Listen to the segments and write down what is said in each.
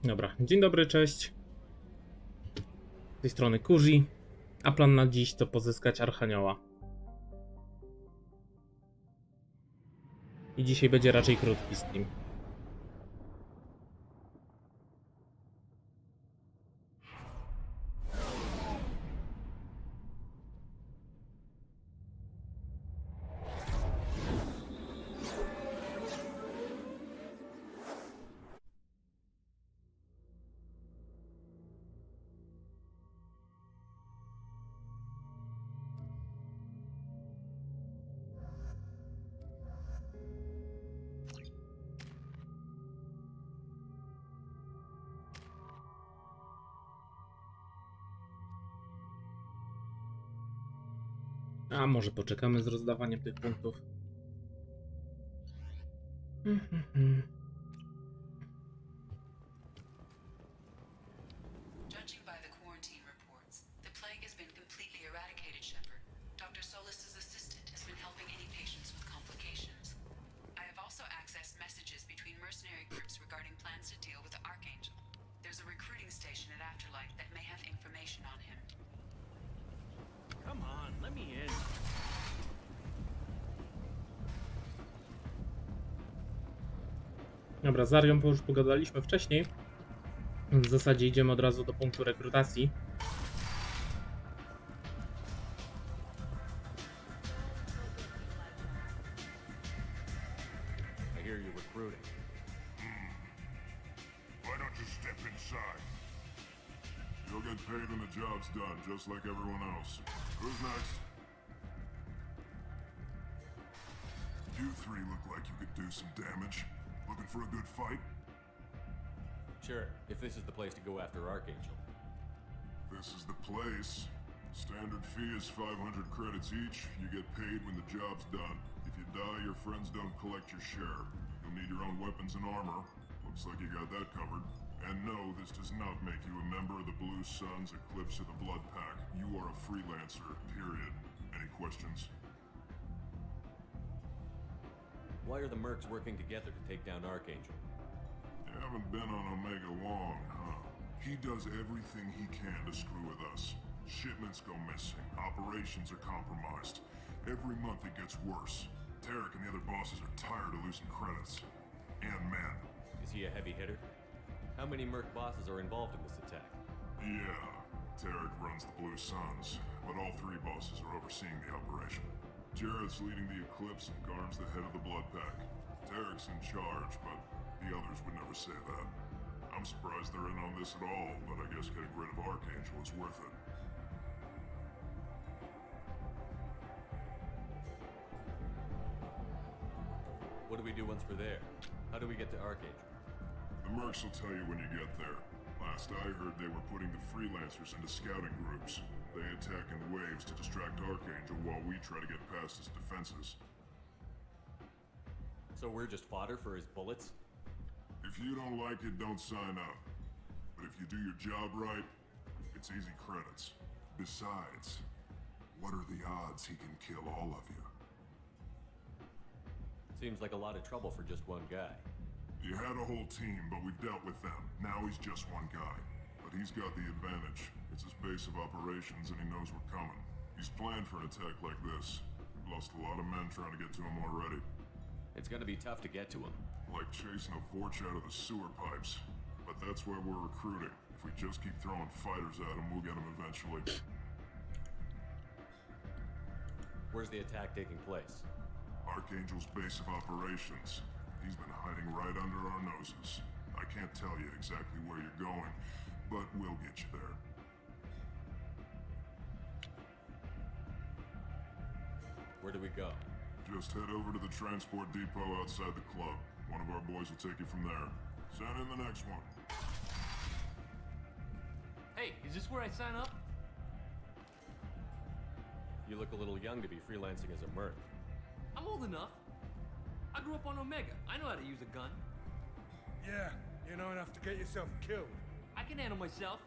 Dobra, dzień dobry, cześć. Z tej strony Kurzi, a plan na dziś to pozyskać Archanioła. I dzisiaj będzie raczej krótki stream. A może poczekamy z rozdawaniem tych punktów. Judging by the quarantine reports, the plague has been completely eradicated, Shepard. Dr. Solis's assistant has been helping any patients with complications. I have also accessed messages between mercenary groups regarding plans to deal with the Archangel. There's a recruiting station at Afterlife that may have information on him. Come on, let me in. Dobra, z Arią już pogadaliśmy wcześniej. W zasadzie idziemy od razu do punktu rekrutacji. I hear you're recruiting. Why don't you step inside? You'll get paid when the job's done, just like everyone else. Who's next? You three look like you could do some damage. Looking for a good fight? Sure, if this is the place to go after Archangel. This is the place. Standard fee is 500 credits each. You get paid when the job's done. If you die, your friends don't collect your share. You'll need your own weapons and armor. Looks like you got that covered. And no, this does not make you a member of the Blue Suns, Eclipse, or the Blood Pack. You are a freelancer, period. Any questions? Why are the mercs working together to take down Archangel? You haven't been on Omega long, huh? He does everything he can to screw with us. Shipments go missing, operations are compromised. Every month it gets worse. Tarek and the other bosses are tired of losing credits. And men. Is he a heavy hitter? How many merc bosses are involved in this attack? Yeah, Tarek runs the Blue Suns, but all three bosses are overseeing the operation. Jared's leading the Eclipse and Garm's the head of the Blood Pack. Tarek's in charge, but the others would never say that. I'm surprised they're in on this at all, but I guess getting rid of Archangel is worth it. What do we do once we're there? How do we get to Archangel? The mercs will tell you when you get there. Last I heard, they were putting the freelancers into scouting groups. They attack in waves to distract Archangel while we try to get past his defenses. So we're just fodder for his bullets? If you don't like it, don't sign up. But if you do your job right, it's easy credits. Besides, what are the odds he can kill all of you? Seems like a lot of trouble for just one guy. You had a whole team, but we've dealt with them. Now he's just one guy. But he's got the advantage. It's his base of operations and he knows we're coming. He's planned for an attack like this. We've lost a lot of men trying to get to him already. It's gonna be tough to get to him. Like chasing a vorch out of the sewer pipes. But that's why we're recruiting. If we just keep throwing fighters at him, we'll get him eventually. Where's the attack taking place? Archangel's base of operations. He's been hiding right under our noses. I can't tell you exactly where you're going, but we'll get you there. Where do we go? Just head over to the transport depot outside the club. One of our boys will take you from there. Send in the next one. Hey, is this where I sign up? You look a little young to be freelancing as a merc. I'm old enough. I grew up on Omega. I know how to use a gun. Yeah, you know enough to get yourself killed. I can handle myself.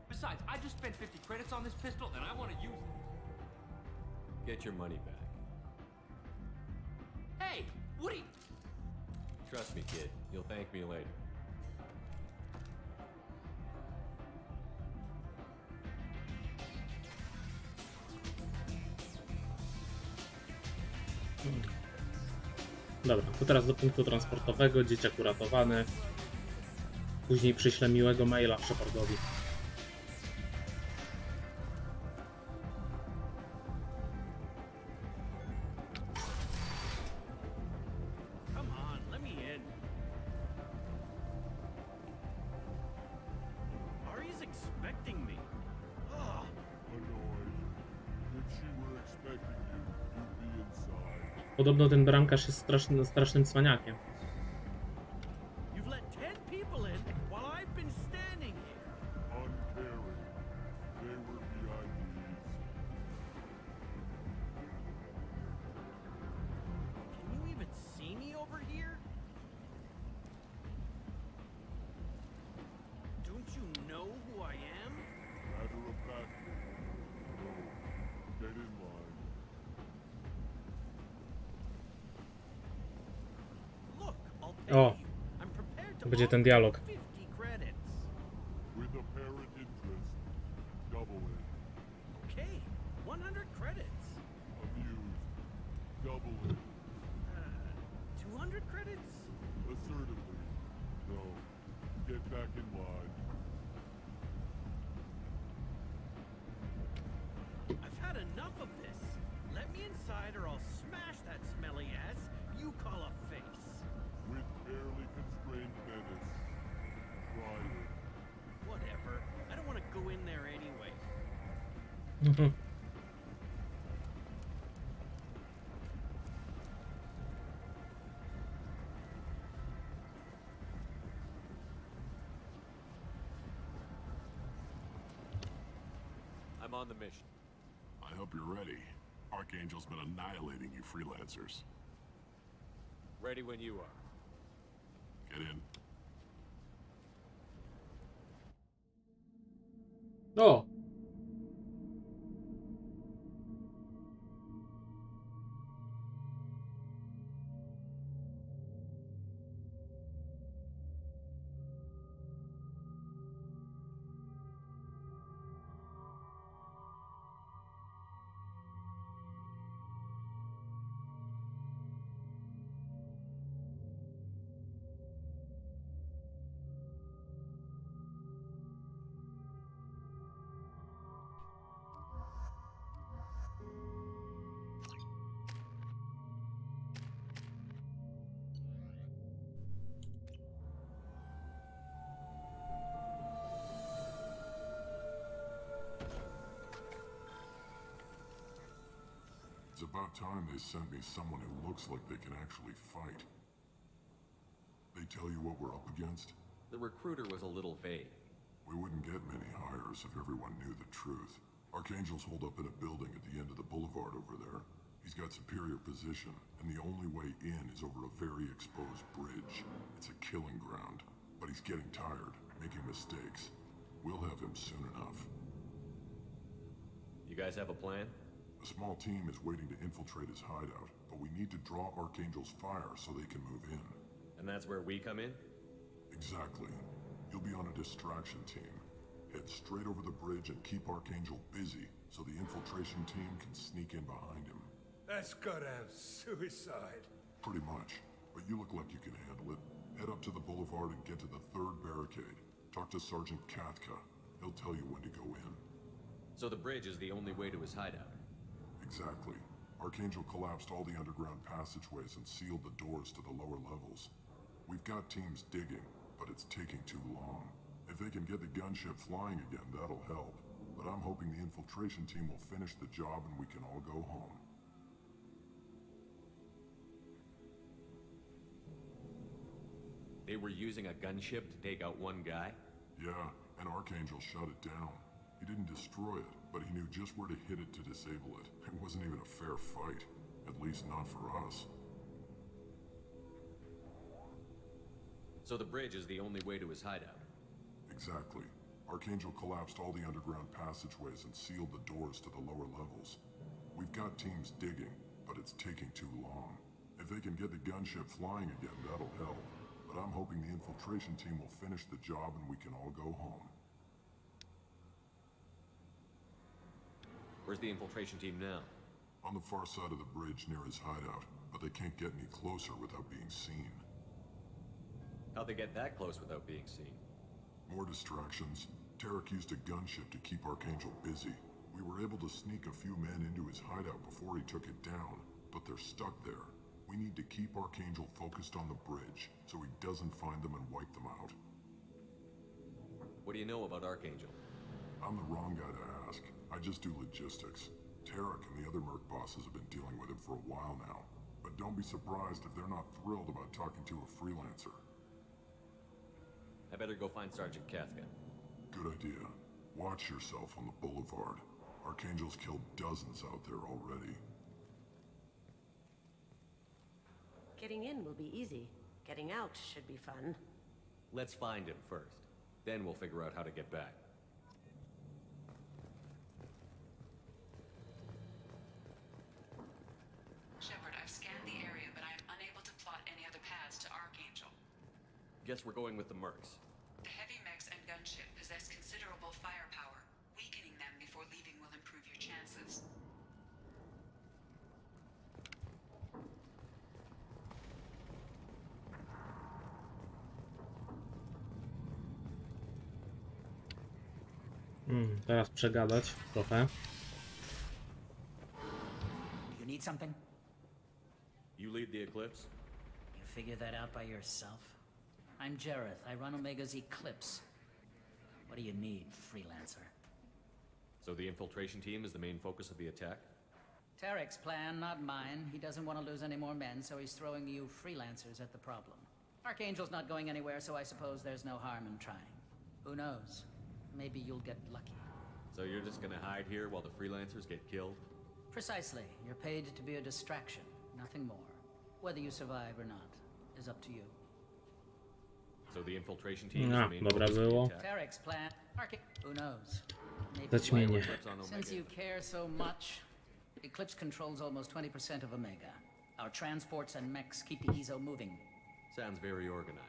Besides, I just spent 50 credits on this pistol and I want to use it. Get your money back. Hey, what are you... Trust me, kid. You'll thank me later. Dobra, to teraz do punktu transportowego, dzieciak uratowany. Później przyślę miłego maila Shepardowi. Come on, let me in. Ari's expecting me. Ugh. Annoyed. If she were expecting you, you'd be inside. Podobno ten bramkarz jest strasznym cwaniakiem. You've let 10 people in while I've been standing here. Uncaring. They were VIPs. Can you even see me over here? Don't you know who I am? Matter of factly. No. Get in line. Look, I'll pay O, you. I'm prepared to to będzie ten offer dialog. 50 credits. With apparent interest. Double it. Okay, 100 credits. Amused. Double it. 200 credits? Assertively. No. Get back in line. I've had enough of this. Let me inside or I'll smash that smelly ass you call a face. With barely constrained menace. Try it. Whatever. I don't want to go in there anyway. I'm on the mission. I hope you're ready. Archangel's been annihilating you freelancers. Ready when you are. Get in. O! It's about time they sent me someone who looks like they can actually fight. They tell you what we're up against? The recruiter was a little vague. We wouldn't get many hires if everyone knew the truth. Archangel's holed up in a building at the end of the boulevard over there. He's got superior position, and the only way in is over a very exposed bridge. It's a killing ground, but he's getting tired, making mistakes. We'll have him soon enough. You guys have a plan? A small team is waiting to infiltrate his hideout, but we need to draw Archangel's fire so they can move in. And that's where we come in? Exactly. You'll be on a distraction team. Head straight over the bridge and keep Archangel busy so the infiltration team can sneak in behind him. That's goddamn suicide. Pretty much. But you look like you can handle it. Head up to the boulevard and get to the third barricade. Talk to Sergeant Katka. He'll tell you when to go in. So the bridge is the only way to his hideout? Exactly. Archangel collapsed all the underground passageways and sealed the doors to the lower levels. We've got teams digging, but it's taking too long. If they can get the gunship flying again, that'll help. But I'm hoping the infiltration team will finish the job and we can all go home. They were using a gunship to take out one guy? Yeah, and Archangel shut it down. He didn't destroy it, but he knew just where to hit it to disable it. It wasn't even a fair fight. At least not for us. So the bridge is the only way to his hideout? Exactly. Archangel collapsed all the underground passageways and sealed the doors to the lower levels. We've got teams digging, but it's taking too long. If they can get the gunship flying again, that'll help. But I'm hoping the infiltration team will finish the job and we can all go home. Where's the infiltration team now? On the far side of the bridge near his hideout, but they can't get any closer without being seen. How'd they get that close without being seen? More distractions. Tarek used a gunship to keep Archangel busy. We were able to sneak a few men into his hideout before he took it down, but they're stuck there. We need to keep Archangel focused on the bridge, so he doesn't find them and wipe them out. What do you know about Archangel? I'm the wrong guy to ask. I just do logistics. Tarek and the other merc bosses have been dealing with him for a while now. But don't be surprised if they're not thrilled about talking to a freelancer. I better go find Sergeant Kafka. Good idea. Watch yourself on the boulevard. Archangel's killed dozens out there already. Getting in will be easy. Getting out should be fun. Let's find him first. Then we'll figure out how to get back. Shepard, I've scanned the area, but I am unable to plot any other paths to Archangel. Guess we're going with the mercs. The heavy mechs and gunship possess considerable firepower. Weakening them before leaving will improve your chances. Teraz przegadać trochę. You need something? You lead the Eclipse? You figure that out by yourself? I'm Jareth. I run Omega's Eclipse. What do you need, freelancer? So the infiltration team is the main focus of the attack? Tarek's plan, not mine. He doesn't want to lose any more men, so he's throwing you freelancers at the problem. Archangel's not going anywhere, so I suppose there's no harm in trying. Who knows? Maybe you'll get lucky. So you're just gonna hide here while the freelancers get killed? Precisely. You're paid to be a distraction, nothing more. Whether you survive or not is up to you. So the infiltration team is No, the main dobra focus of the było. attack? Tarek's plan... Who knows? Maybe Zaćmienie. Eclipse on Since Omega. you care so much, Eclipse controls almost 20% of Omega. Our transports and mechs keep the EZO moving. Sounds very organized.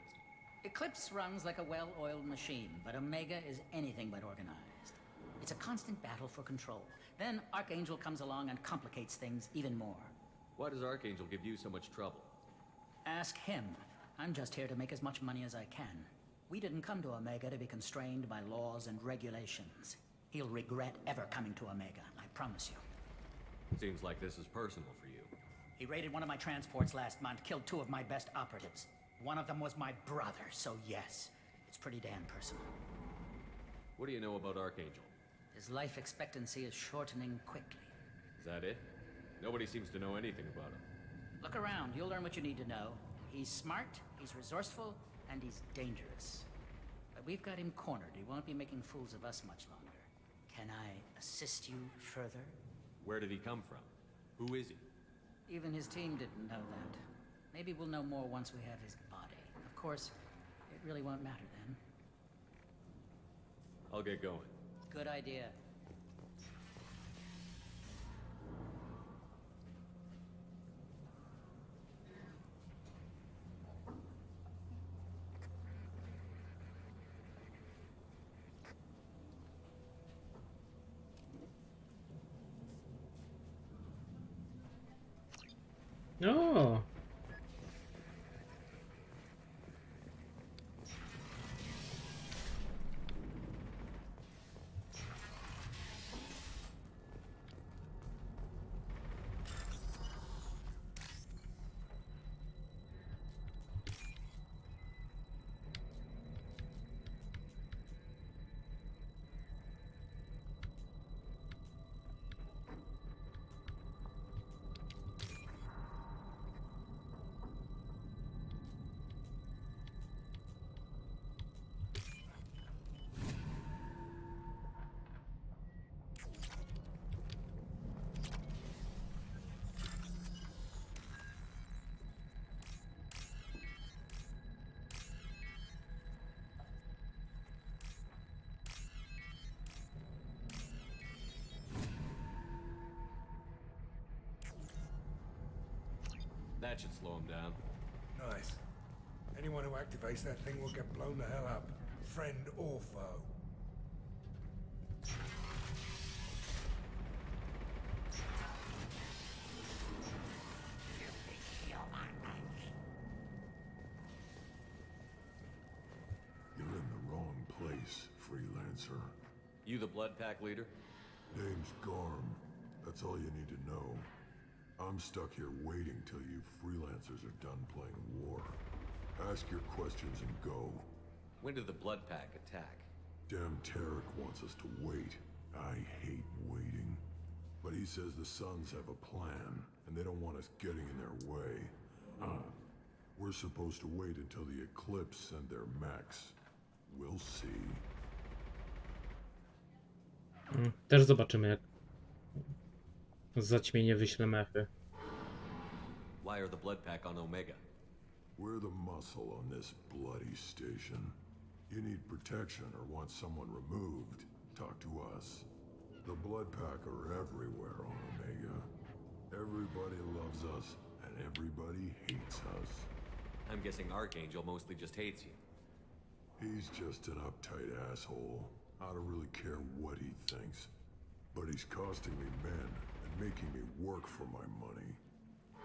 Eclipse runs like a well-oiled machine, but Omega is anything but organized. It's a constant battle for control. Then Archangel comes along and complicates things even more. Why does Archangel give you so much trouble? Ask him. I'm just here to make as much money as I can. We didn't come to Omega to be constrained by laws and regulations. He'll regret ever coming to Omega, I promise you. Seems like this is personal for you. He raided one of my transports last month, killed 2 of my best operatives. One of them was my brother, so yes, it's pretty damn personal. What do you know about Archangel? His life expectancy is shortening quickly. Is that it? Nobody seems to know anything about him. Look around, you'll learn what you need to know. He's smart, he's resourceful, and he's dangerous. But we've got him cornered. He won't be making fools of us much longer. Can I assist you further? Where did he come from? Who is he? Even his team didn't know that. Maybe we'll know more once we have his body. Of course, it really won't matter then. I'll get going. Good idea. O! That should slow him down. Nice. Anyone who activates that thing will get blown the hell up. Friend or foe. You the Blood Pack leader? Name's Garm. That's all you need to know. I'm stuck here waiting till you freelancers are done playing war. Ask your questions and go. When did the Blood Pack attack? Damn Tarek wants us to wait. I hate waiting. But he says the Suns have a plan, and they don't want us getting in their way. We're supposed to wait until the Eclipse send their mechs. We'll see. Też zobaczymy, jak zaćmienie wyśle mechy. Why are the Blood Pack on Omega? We're the muscle on this bloody station. You need protection or want someone removed, talk to us. The Blood Pack are everywhere on Omega. Everybody loves us, and everybody hates us. I'm guessing Archangel mostly just hates you. He's just an uptight asshole. I don't really care what he thinks. But he's costing me men and making me work for my money.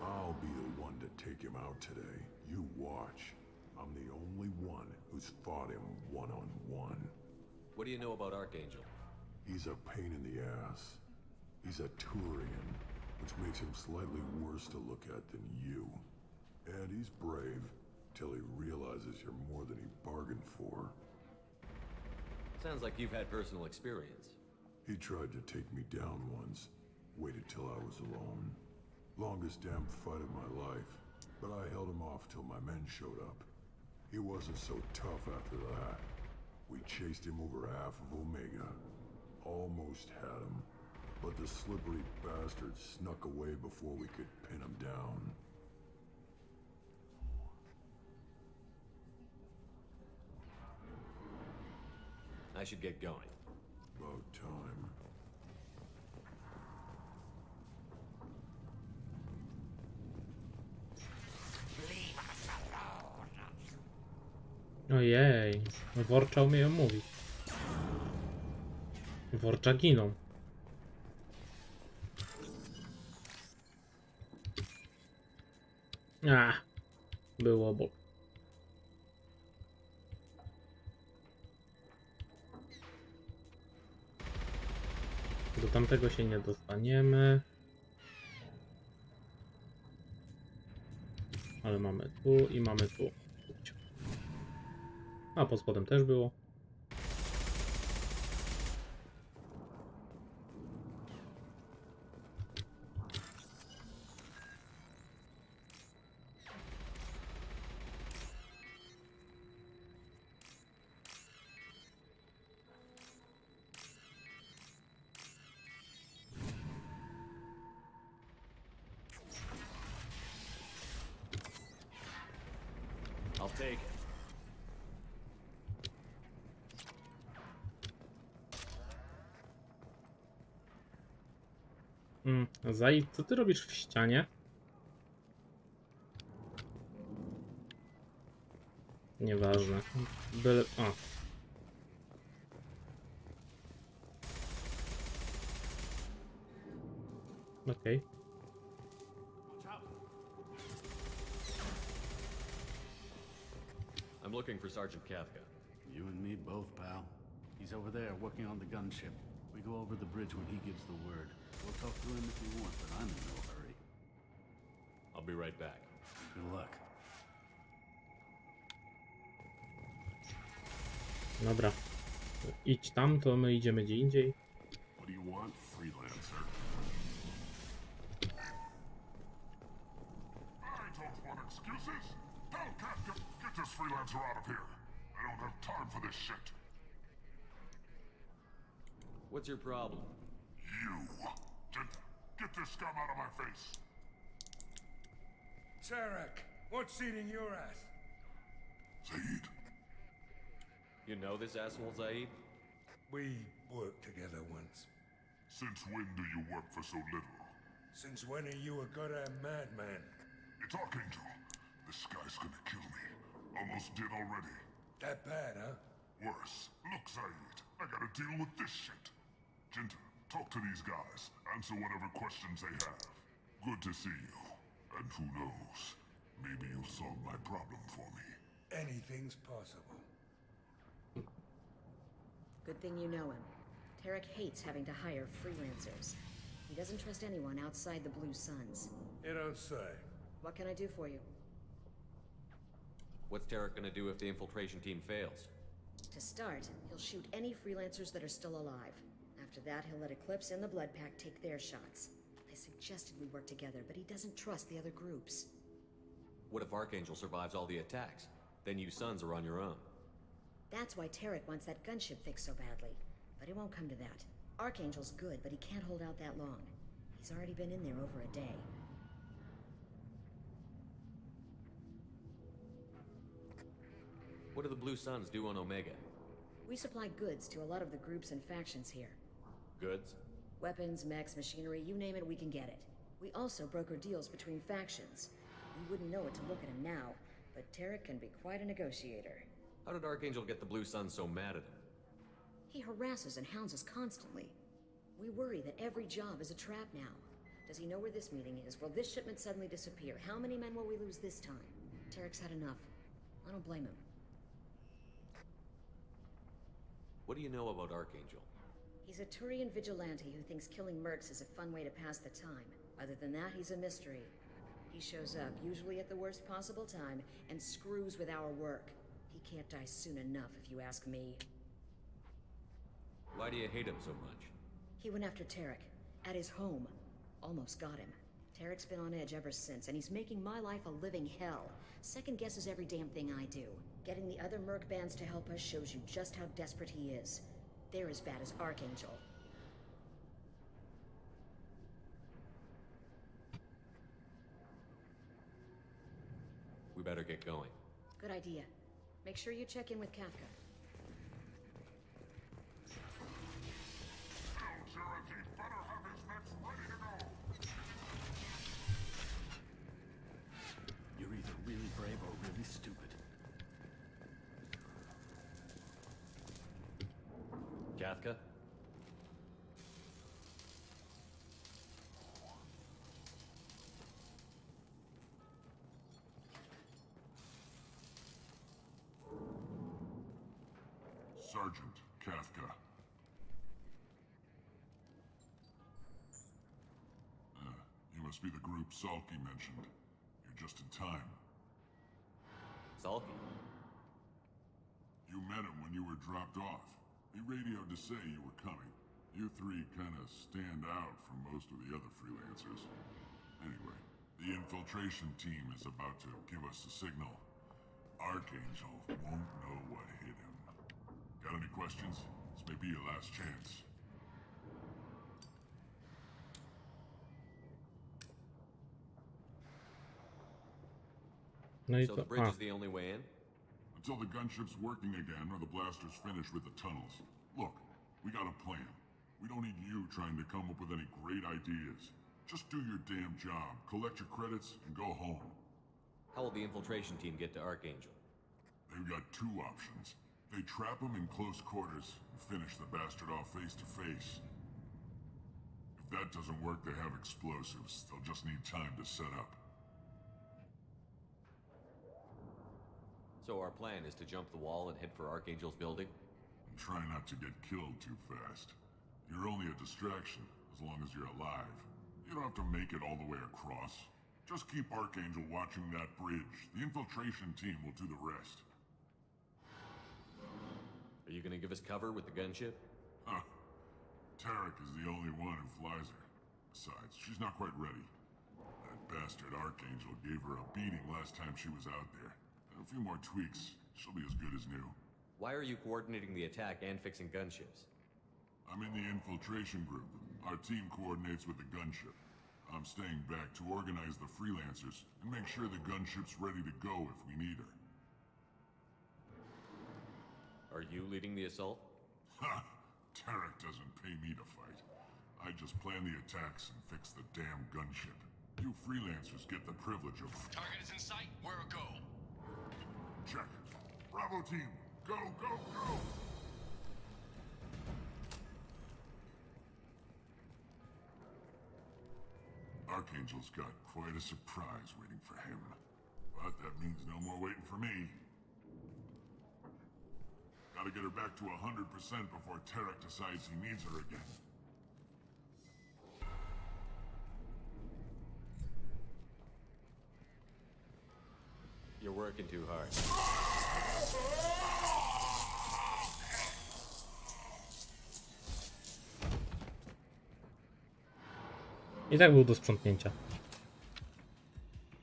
I'll be the one to take him out today. You watch. I'm the only one who's fought him one-on-one. What do you know about Archangel? He's a pain in the ass. He's a Turian, which makes him slightly worse to look at than you. And he's brave, till he realizes you're more than he bargained for. Sounds like you've had personal experience. He tried to take me down once. Waited till I was alone. Longest damn fight of my life. But I held him off till my men showed up. He wasn't so tough after that. We chased him over half of Omega. Almost had him. But the slippery bastard snuck away before we could pin him down. I should get going. About time. Ojej, Worcza umieją mówić. Worcza giną. Było obok. Do tamtego się nie dostaniemy. Ale mamy tu i mamy tu. A pod spodem też było. I'll take it. Zaid, co ty robisz w ścianie? Nieważne. Byle... O. Okej. I'm looking for Sergeant Kafka. You and me both, pal. He's over there working on the gunship. We go over the bridge when he gives the word. We'll talk to him if you want, but I'm in no hurry. I'll be right back. Good luck. Dobra. Idź tam, to my idziemy gdzie indziej. What do you want, freelancer? I don't want excuses. Tell Kafka, get this freelancer out of here. I don't have time for this shit. What's your problem? You. Get this scum out of my face. Tarek, what's eating your ass? Zaid, You know this asshole, Zaid? We worked together once. since when do you work for so little? Since when are you a goddamn madman? It's Archangel. This guy's gonna kill me. Almost did already. That bad, huh? Worse. Look, Zaid, I gotta deal with this shit. Jinta, talk to these guys. Answer whatever questions they have. Good to see you. And who knows, maybe you'll solve my problem for me. Anything's possible. Good thing you know him. Tarek hates having to hire freelancers. He doesn't trust anyone outside the Blue Suns. You don't say. What can I do for you? What's Tarek gonna do if the infiltration team fails? To start, he'll shoot any freelancers that are still alive. After that, he'll let Eclipse and the Blood Pack take their shots. I suggested we work together, but he doesn't trust the other groups. What if Archangel survives all the attacks? Then you Sons are on your own. That's why Tarek wants that gunship fixed so badly. But it won't come to that. Archangel's good, but he can't hold out that long. He's already been in there over a day. What do the Blue Suns do on Omega? We supply goods to a lot of the groups and factions here. Goods? Weapons, mechs, machinery, you name it, we can get it. We also broker deals between factions. You wouldn't know it to look at him now, but Tarek can be quite a negotiator. How did Archangel get the Blue Suns so mad at him? He harasses and hounds us constantly. We worry that every job is a trap now. Does he know where this meeting is? Will this shipment suddenly disappear? How many men will we lose this time? Tarek's had enough. I don't blame him. What do you know about Archangel? He's a Turian vigilante who thinks killing mercs is a fun way to pass the time. Other than that, he's a mystery. He shows up, usually at the worst possible time, and screws with our work. He can't die soon enough, if you ask me. Why do you hate him so much? He went after Tarek, at his home. Almost got him. Tarek's been on edge ever since, and he's making my life a living hell. Second guesses every damn thing I do. Getting the other merc bands to help us shows you just how desperate he is. They're as bad as Archangel. We better get going. Good idea. Make sure you check in with Kafka. Charity better have his nets ready to go. You're either really brave or really stupid. Kafka? Sergeant Kafka. You must be the group Salky mentioned. You're just in time. Salky? You met him when you were dropped off. He radioed to say you were coming. You three kind of stand out from most of the other freelancers. Anyway, the infiltration team is about to give us the signal. Archangel won't know what hit him. Got any questions? This may be your last chance. No i So to... the bridge A, is the only way in? Until the gunship's working again or the blasters finish with the tunnels. Look, we got a plan. We don't need you trying to come up with any great ideas. Just do your damn job, collect your credits, and go home. How will the infiltration team get to Archangel? They've got two options. They trap him in close quarters and finish the bastard off face to face. If that doesn't work, they have explosives. They'll just need time to set up. So our plan is to jump the wall and head for Archangel's building? And try not to get killed too fast. You're only a distraction, as long as you're alive. You don't have to make it all the way across. Just keep Archangel watching that bridge. The infiltration team will do the rest. Are you gonna give us cover with the gunship? Huh. Tarek is the only one who flies her. Besides, she's not quite ready. That bastard Archangel gave her a beating last time she was out there. A few more tweaks, she'll be as good as new. Why are you coordinating the attack and fixing gunships? I'm in the infiltration group. Our team coordinates with the gunship. I'm staying back to organize the freelancers and make sure the gunship's ready to go if we need her. Are you leading the assault? Ha! Tarek doesn't pay me to fight. I just plan the attacks and fix the damn gunship. You freelancers get the privilege of... Target is in sight. Where a go? Check. Bravo team! Go, go, go! Archangel's got quite a surprise waiting for him. But that means no more waiting for me. Gotta get her back to 100% before Tarek decides he needs her again. You're working too hard. I tak był do sprzątnięcia.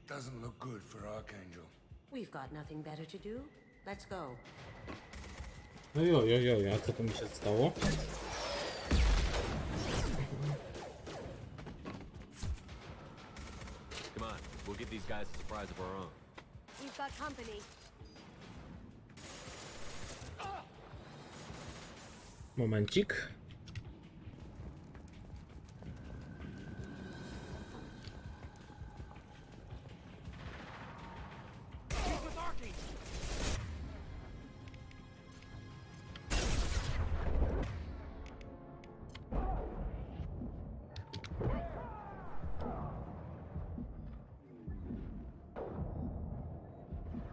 Doesn't look good for Archangel. We've got nothing better to do. Let's go. Ojojojoj, a co tu mi się stało? Come on, we'll give these guys a surprise of our own. We've got company. Momencik.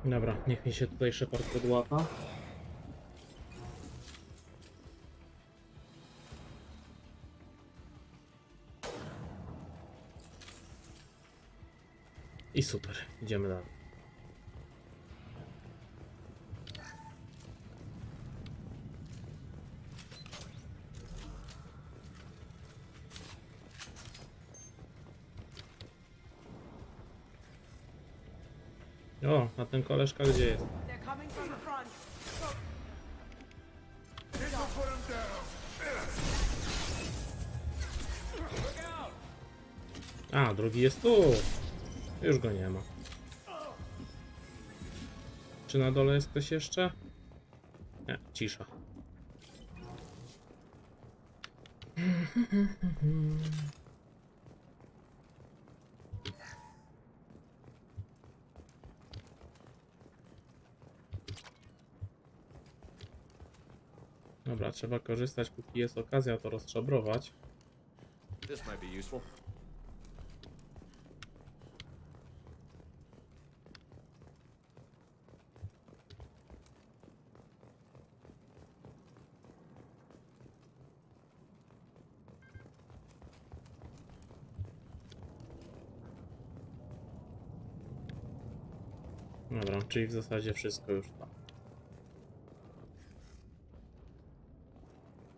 Dobra, niech mi się tutaj Shepard podłapa. I super, idziemy dalej. O, a ten koleżka gdzie jest? They're coming from the front. A, drugi jest tu. Już go nie ma. Czy na dole jest ktoś jeszcze? Nie, cisza. Dobra, trzeba korzystać, póki jest okazja to rozszabrować. This might be useful. Dobra, czyli w zasadzie wszystko już tam.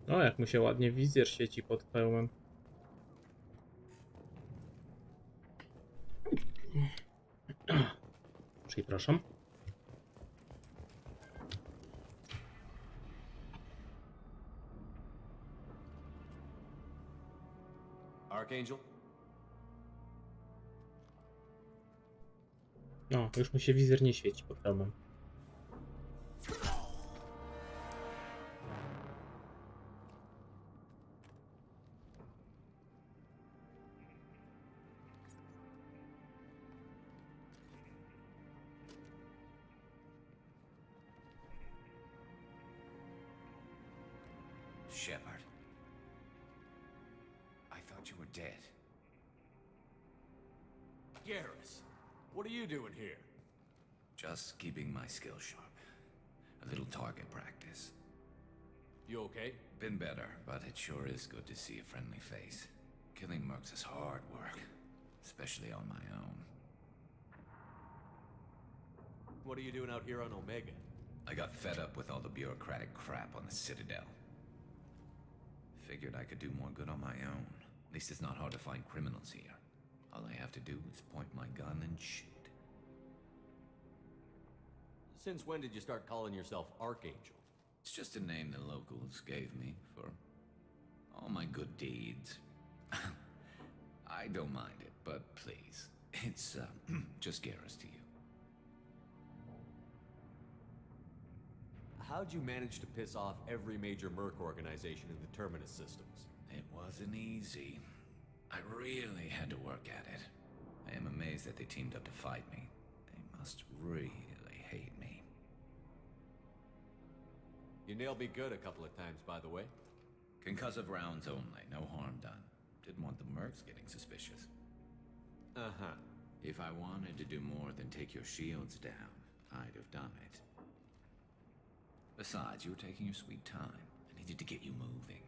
O, jak mu się ładnie wizjer świeci pod pełnym. Przepraszam. Archangel? O, już mu się wizjer nie świeci pod pełnym. Shepard. I thought you were dead. Garrus, what are you doing here? Just keeping my skills sharp. A little target practice. You okay? Been better, but it sure is good to see a friendly face. Killing mercs is hard work, especially on my own. What are you doing out here on Omega? I got fed up with all the bureaucratic crap on the Citadel. Figured I could do more good on my own. At least it's not hard to find criminals here. All I have to do is point my gun and shoot. Since when did you start calling yourself Archangel? It's just a name the locals gave me for all my good deeds. I don't mind it, but please, it's just Garrus to you. How'd you manage to piss off every major merc organization in the Terminus systems? It wasn't easy. I really had to work at it. I am amazed that they teamed up to fight me. They must really hate me. You nailed me good a couple of times, by the way. Concussive rounds only, no harm done. Didn't want the mercs getting suspicious. Uh-huh. If I wanted to do more than take your shields down, I'd have done it. Besides, you were taking your sweet time. I needed to get you moving.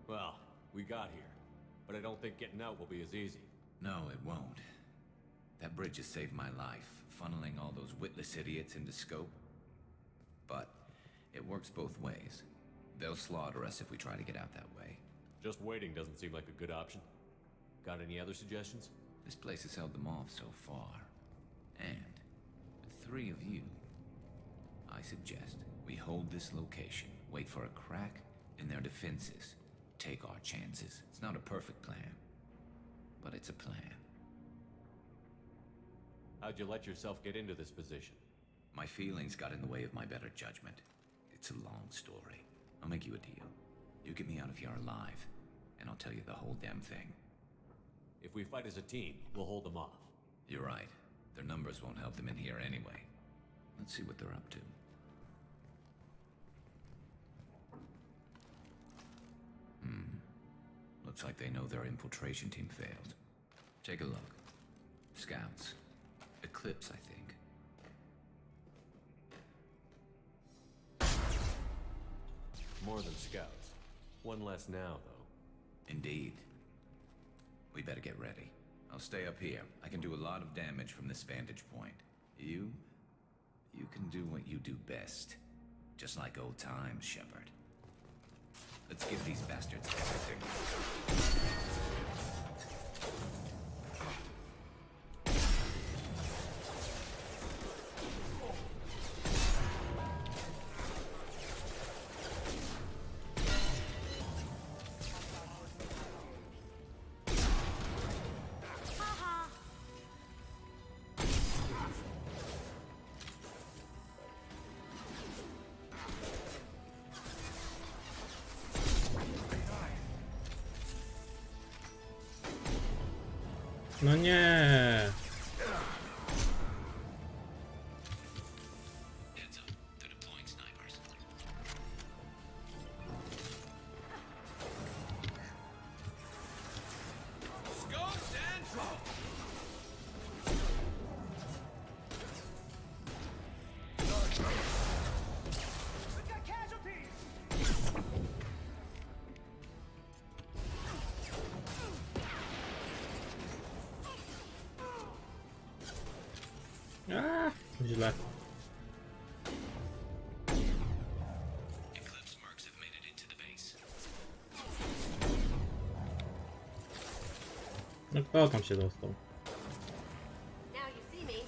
Well, we got here. But I don't think getting out will be as easy. No, it won't. That bridge has saved my life, funneling all those witless idiots into scope. But it works both ways. They'll slaughter us if we try to get out that way. Just waiting doesn't seem like a good option. Got any other suggestions? This place has held them off so far. And with 3 of you, I suggest we hold this location, wait for a crack in their defenses, take our chances. It's not a perfect plan, but it's a plan. How'd you let yourself get into this position? My feelings got in the way of my better judgment. It's a long story. I'll make you a deal. You get me out of here alive, and I'll tell you the whole damn thing. If we fight as a team, we'll hold them off. You're right. Their numbers won't help them in here anyway. Let's see what they're up to. Looks like they know their infiltration team failed. Take a look. Scouts. Eclipse, I think. More than scouts. One less now, though. Indeed. We better get ready. I'll stay up here. I can do a lot of damage from this vantage point. You can do what you do best. Just like old times, Shepard. Let's give these bastards everything. No nie! Heads up. They're deploying snipers. Scopes and drop! We got casualties! A, źle. Eclipse mercs have made it into the base. No kto tam się dostał? Now you see me.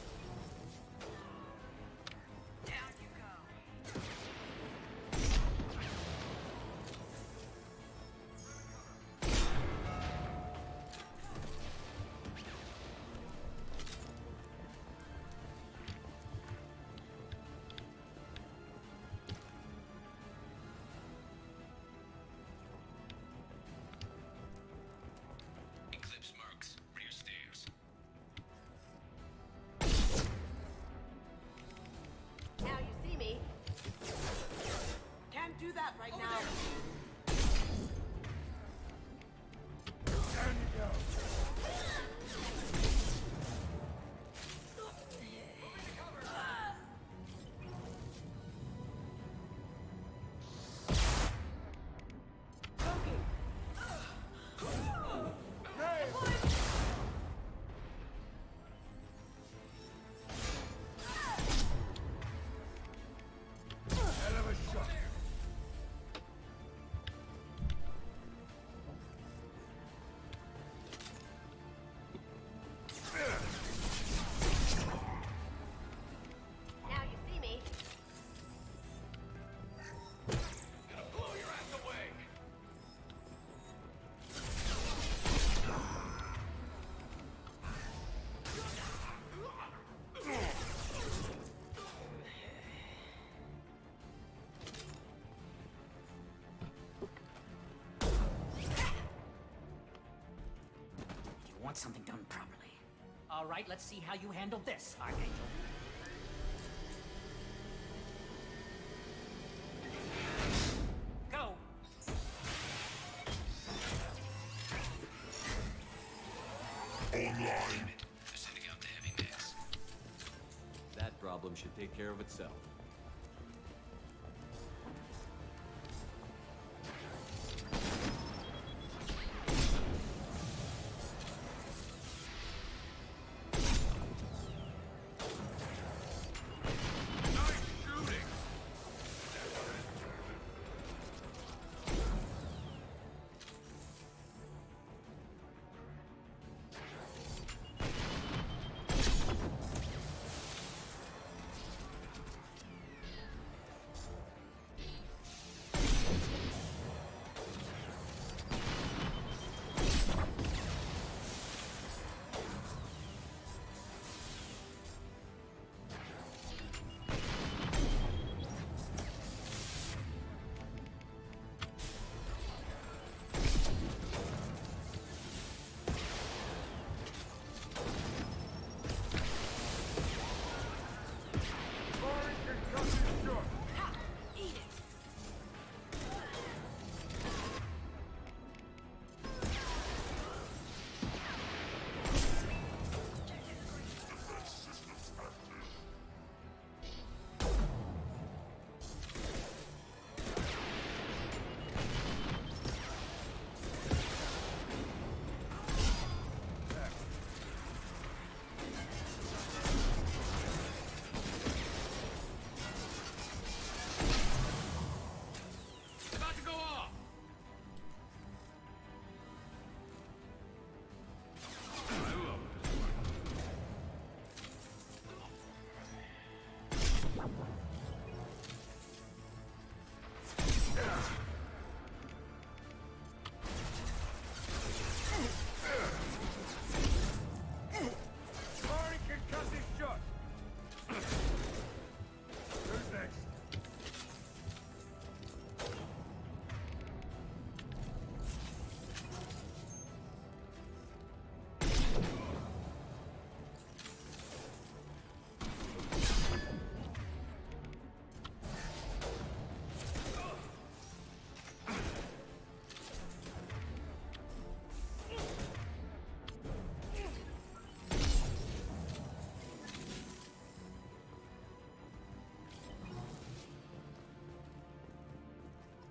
Eclipse mercs, rear stairs. Now you see me. Can't do that right now. Down you go. Hell of a shot. Now you see me. Gonna blow your ass away! You want something done properly. All right, let's see how you handle this, Archangel. Go! line. Sending out the heavy mix. That problem should take care of itself.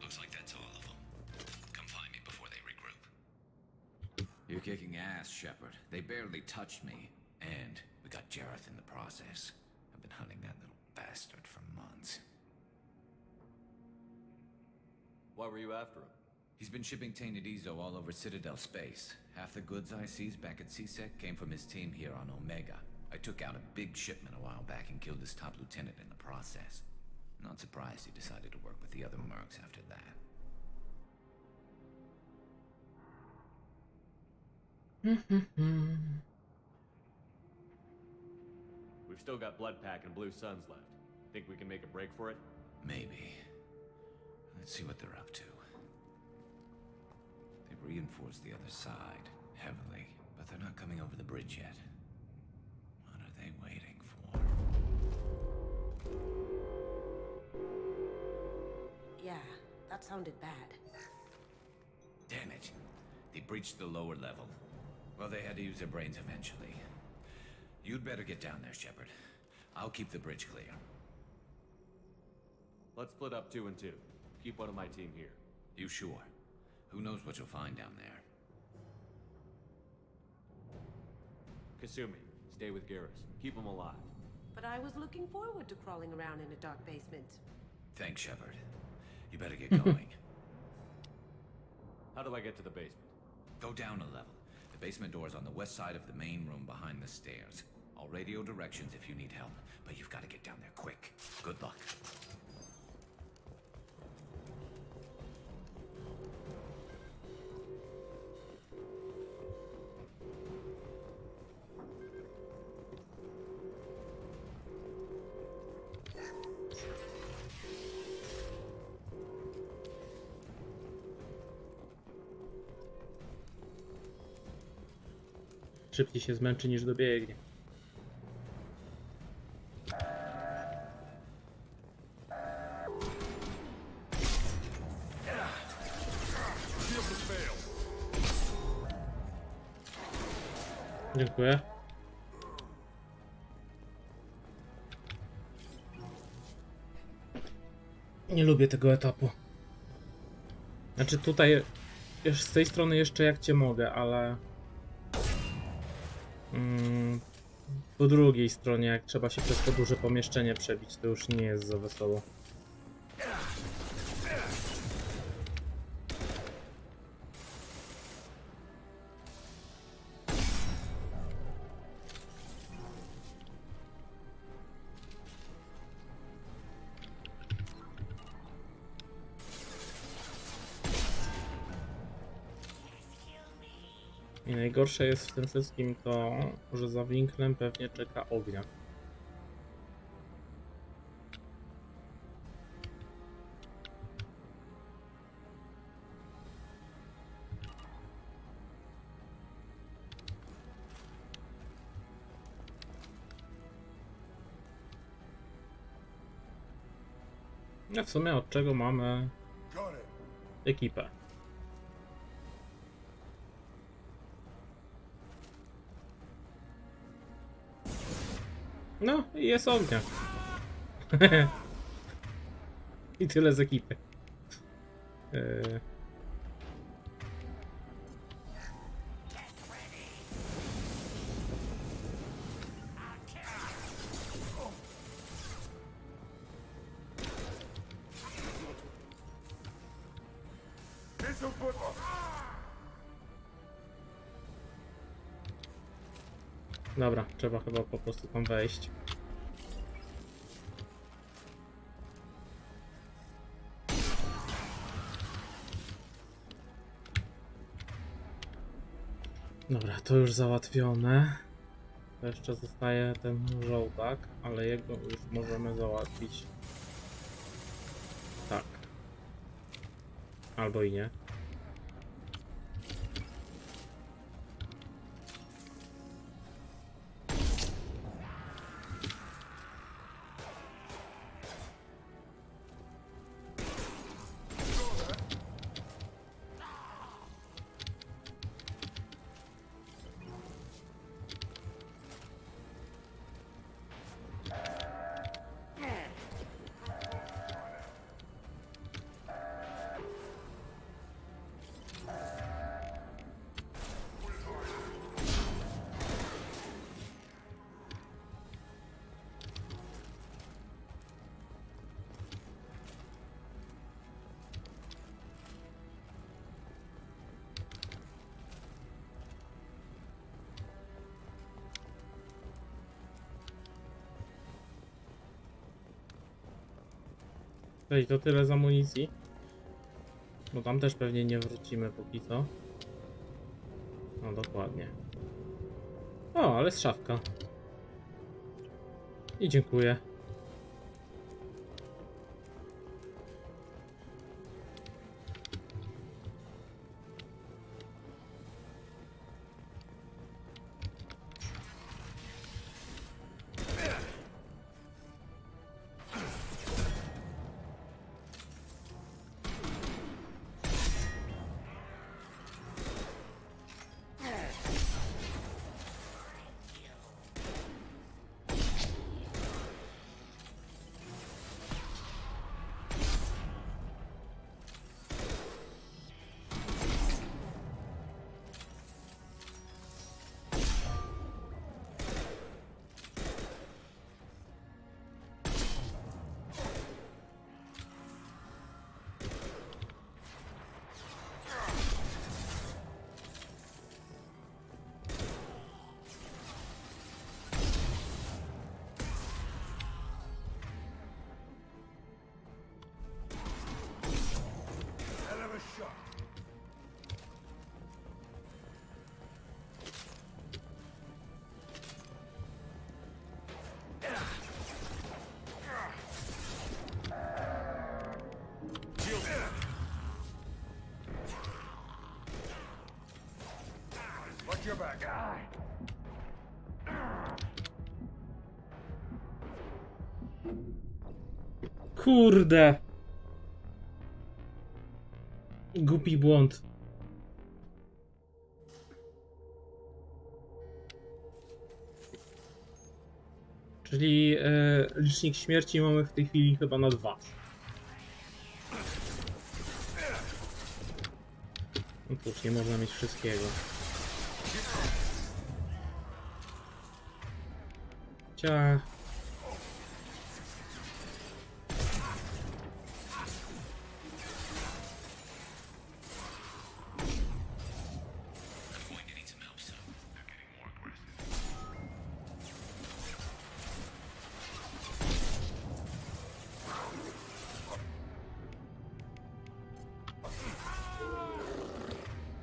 Looks like that's all of them. Come find me before they regroup. You're kicking ass, Shepard. They barely touched me. And we got Jareth in the process. I've been hunting that little bastard for months. Why were you after him? He's been shipping tainted Ezo all over Citadel space. Half the goods I seized back at CSEC came from his team here on Omega. I took out a big shipment a while back and killed his top lieutenant in the process. Not surprised he decided to work with the other mercs after that. We've still got Blood Pack and Blue Suns left. Think we can make a break for it? Maybe. Let's see what they're up to. They've reinforced the other side, heavily, but they're not coming over the bridge yet. What are they waiting for? Yeah, that sounded bad. Damn it. They breached the lower level. Well, they had to use their brains eventually. You'd better get down there, Shepard. I'll keep the bridge clear. Let's split up 2 and 2. Keep one of my team here. You sure? Who knows what you'll find down there? Kasumi, stay with Garrus. Keep him alive. But I was looking forward to crawling around in a dark basement. Thanks, Shepard. You better get going. How do I get to the basement? Go down a level. The basement door's on the west side of the main room behind the stairs. I'll radio directions if you need help, but you've got to get down there quick. Good luck. Szybciej się zmęczy niż dobiegnie. Dziękuję. Nie lubię tego etapu. Znaczy tutaj z tej strony jeszcze jak cię mogę, ale po drugiej stronie jak trzeba się przez to duże pomieszczenie przebić, to już nie jest za wesoło. I najgorsze jest w tym wszystkim to, że za winklem pewnie czeka ognia. A w sumie od czego mamy ekipę? No i jest ognia. I tyle z ekipy. Dobra, trzeba chyba po prostu tam wejść. Dobra, to już załatwione. To jeszcze zostaje ten żołdak, ale jego już możemy załatwić. Tak. Albo i nie. Weź, to tyle z amunicji. Bo tam też pewnie nie wrócimy póki co. No dokładnie. O, ale jest szafka. I dziękuję. Kurde. Głupi błąd. Czyli licznik śmierci mamy w tej chwili chyba na 2. No cóż, nie można mieć wszystkiego. Ciach.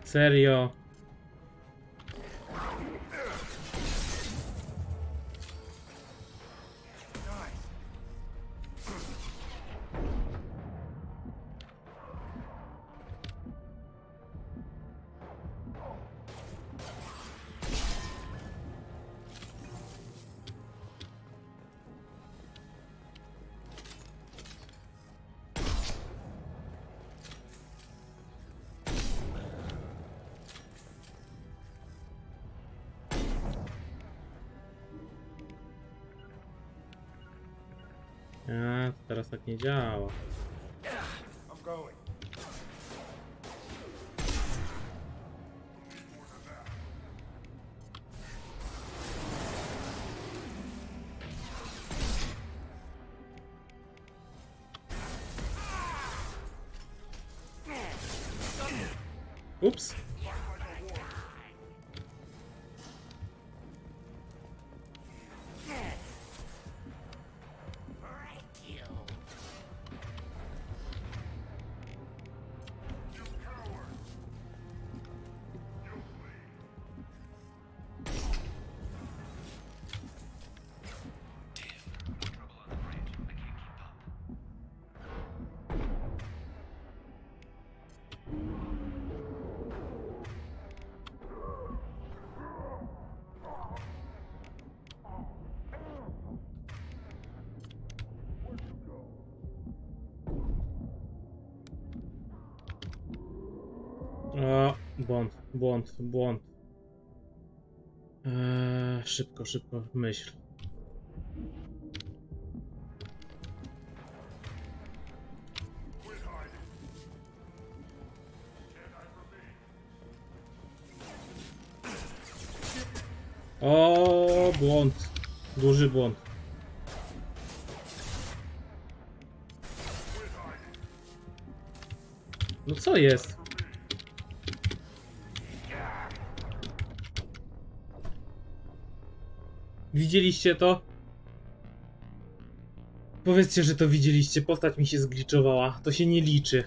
Serio? A, to teraz tak nie działa. I'm going. Ups. O, błąd. Szybko, myśl. O, błąd. Duży błąd. No co jest? Widzieliście to? Powiedzcie, że to widzieliście. Postać mi się zgliczowała. To się nie liczy.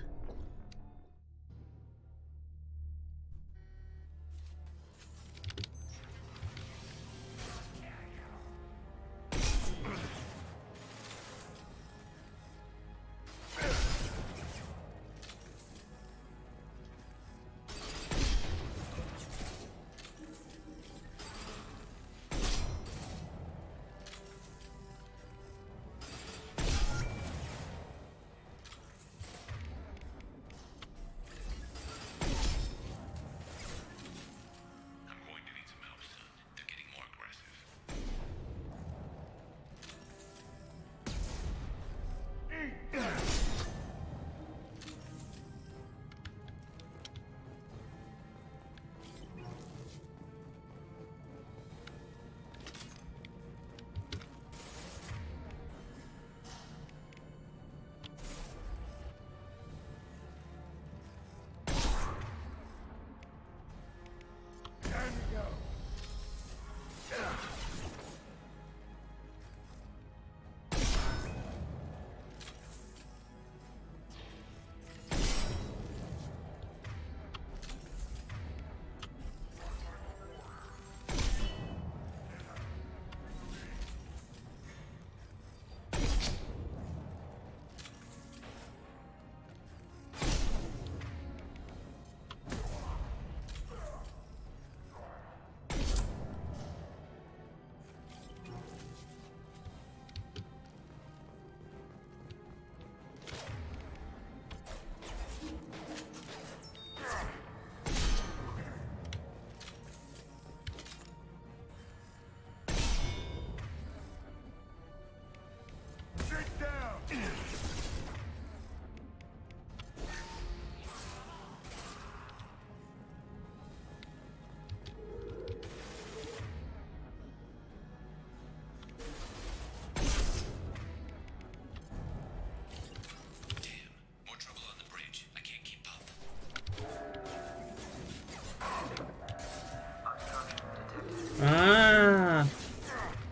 A,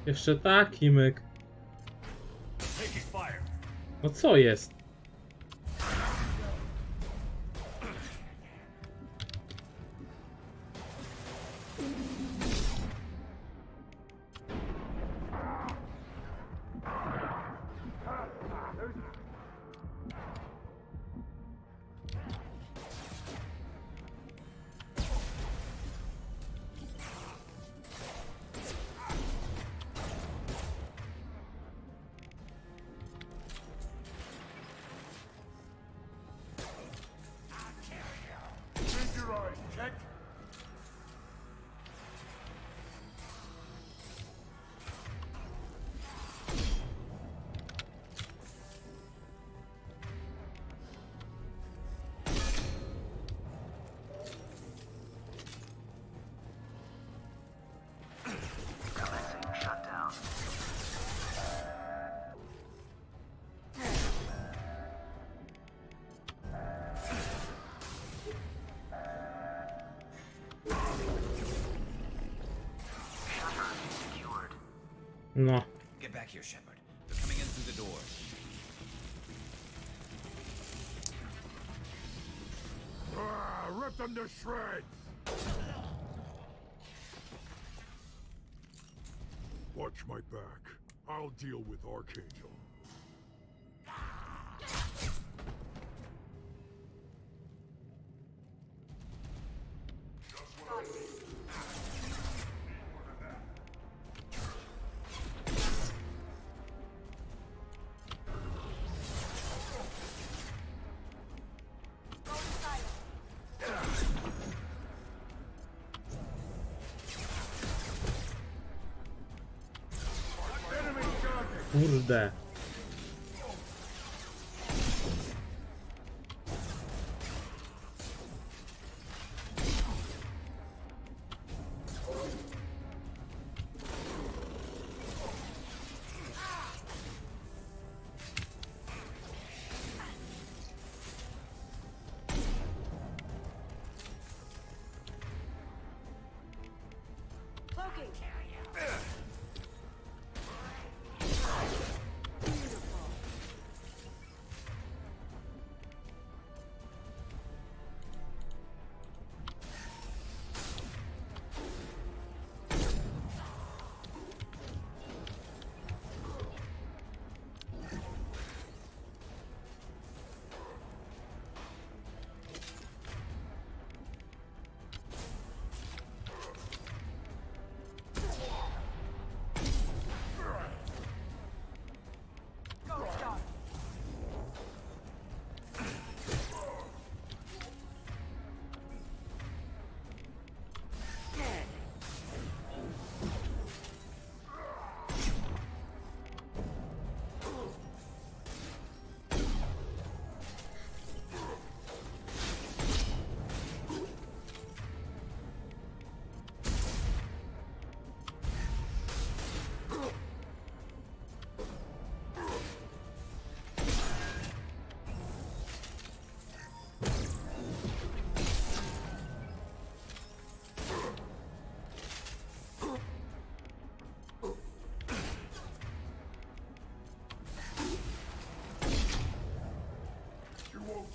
jeszcze taki myk. No co jest? No. Get back here, Shepard. They're coming in through the doors. Rip them to shreds! Watch my back. I'll deal with Archangel. Kurde.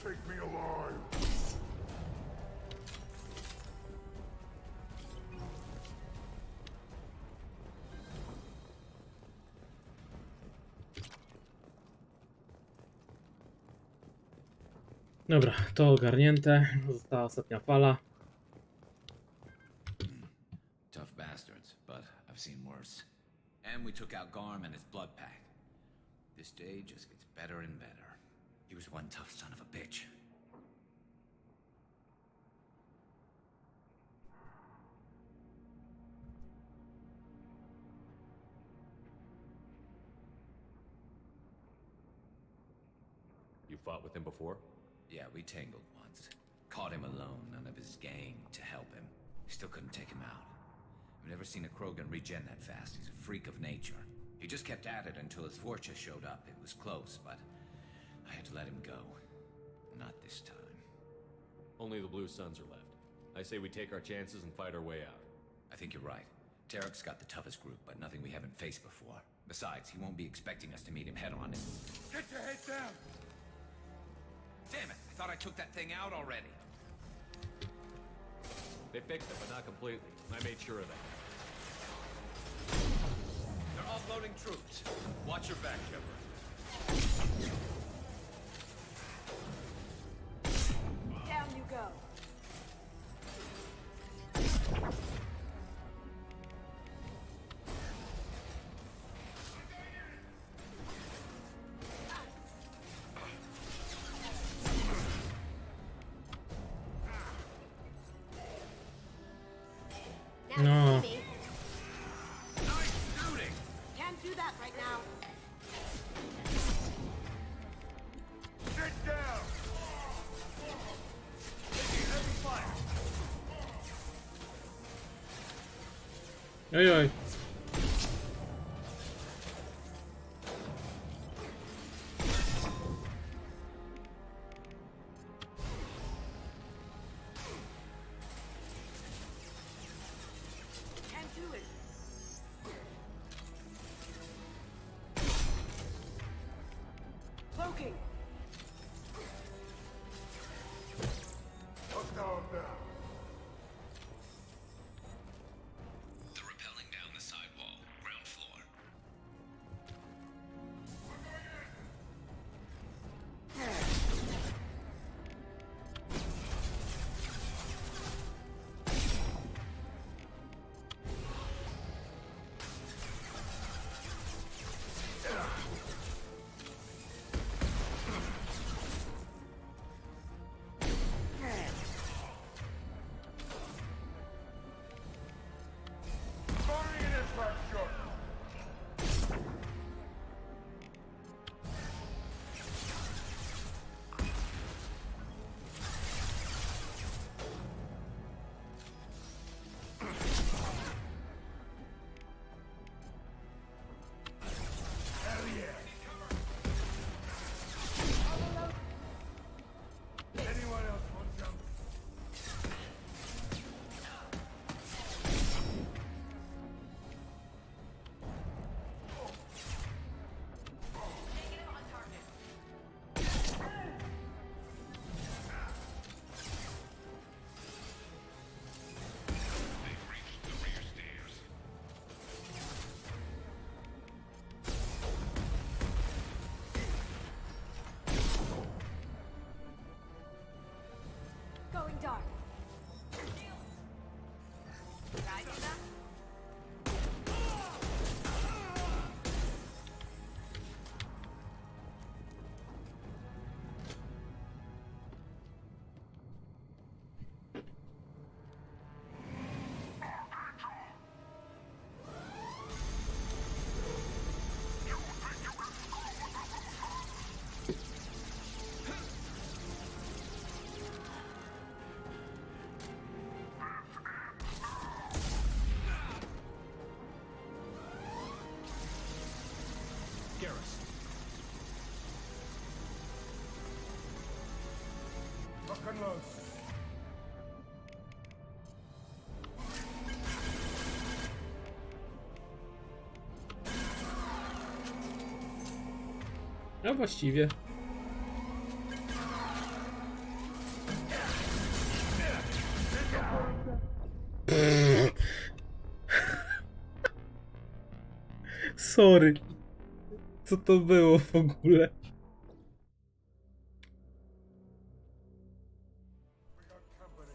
Take me alive. Dobra, to ogarnięte. Została ostatnia fala. Tough bastards, but I've seen worse. And we took out Garm and his blood pack. This day just gets better and better. He was one tough son of a bitch. You fought with him before? Yeah, we tangled once. Caught him alone, none of his gang to help him. Still couldn't take him out. I've never seen a Krogan regen that fast. He's a freak of nature. He just kept at it until his fortress showed up. It was close, but I had to let him go. Not this time. Only the Blue Suns are left. I say we take our chances and fight our way out. I think you're right. Tarek's got the toughest group, but nothing we haven't faced before. Besides, he won't be expecting us to meet him head-on. Get your head down! Damn it! I thought I took that thing out already. They fixed it, but not completely. I made sure of that. They're offloading troops. Watch your back, Shepard. Down you go. No. Nice shooting. Can't do that right now. Sit down! Taking heavy fire. Oj, oj. Can't do it. Cloaking. Hostile down. They're rappelling down the sidewall, ground floor. Firing in his left shot. Hell yeah! Anyone else want some? Going dark. Guys, that? Garrus. Lock and load. No właściwie. Sorry. Co to było w ogóle? We got company.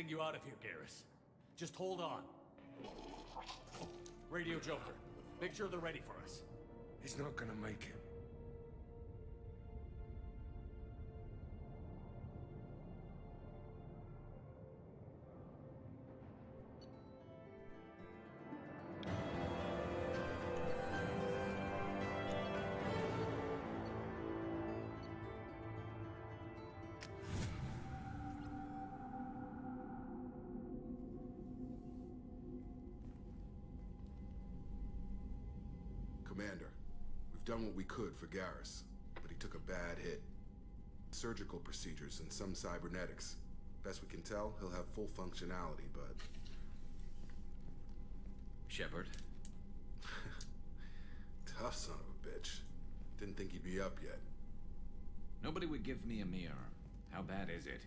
getting you out of here, Garrus. Just hold on. Radio Joker. Make sure they're ready for us. He's not gonna make it. Commander, we've done what we could for Garrus, but he took a bad hit. Surgical procedures and some cybernetics. Best we can tell, he'll have full functionality, but... Shepard? Tough son of a bitch. Didn't think he'd be up yet. Nobody would give me a mirror. How bad is it?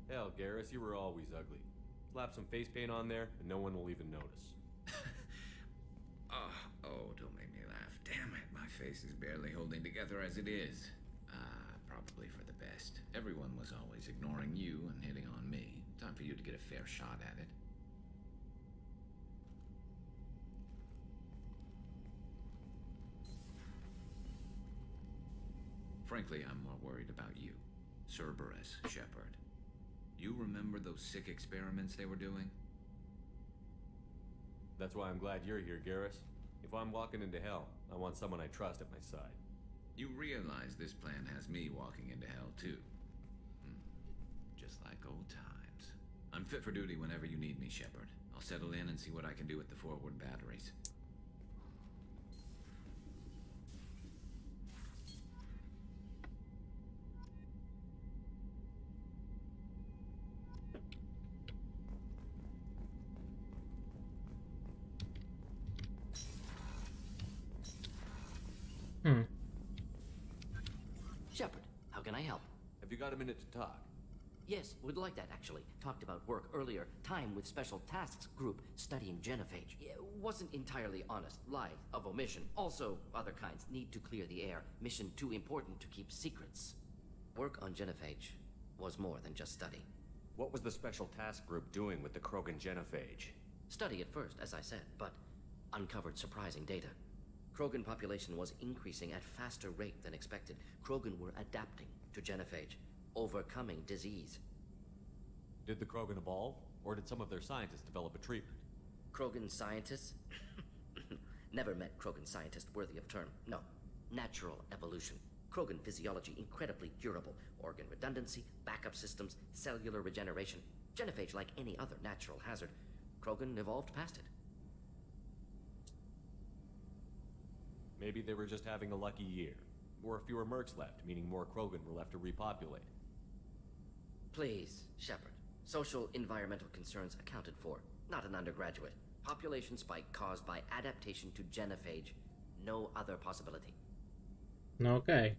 Hell, Garrus, you were always ugly. Slap some face paint on there, and no one will even notice. Oh, don't make me laugh. Damn it, my face is barely holding together as it is. Probably for the best. Everyone was always ignoring you and hitting on me. Time for you to get a fair shot at it. Frankly, I'm more worried about you. Cerberus, Shepard. You remember those sick experiments they were doing? That's why I'm glad you're here, Garrus. If I'm walking into hell, I want someone I trust at my side. You realize this plan has me walking into hell, too. Just like old times. I'm fit for duty whenever you need me, Shepard. I'll settle in and see what I can do with the forward batteries. Shepard, how can I help? Have you got a minute to talk? Yes, would like that actually. Talked about work earlier. Time with Special Tasks Group studying genophage. Yeah, wasn't entirely honest. Lie of omission. Also, other kinds. Need to clear the air. Mission too important to keep secrets. Work on genophage was more than just study. What was the Special Task Group doing with the Krogan genophage? Study at first, as I said, but uncovered surprising data. Krogan population was increasing at faster rate than expected. Krogan were adapting to genophage, overcoming disease. Did the Krogan evolve, or did some of their scientists develop a treatment? Krogan scientists? Never met Krogan scientist worthy of term. No. Natural evolution. Krogan physiology incredibly durable. Organ redundancy, backup systems, cellular regeneration. Genophage like any other natural hazard. Krogan evolved past it. Maybe they were just having a lucky year. Or fewer mercs left, meaning more Krogan were left to repopulate. Please, Shepard. Social environmental concerns accounted for. Not an undergraduate. Population spike caused by adaptation to genophage. No other possibility. Okay.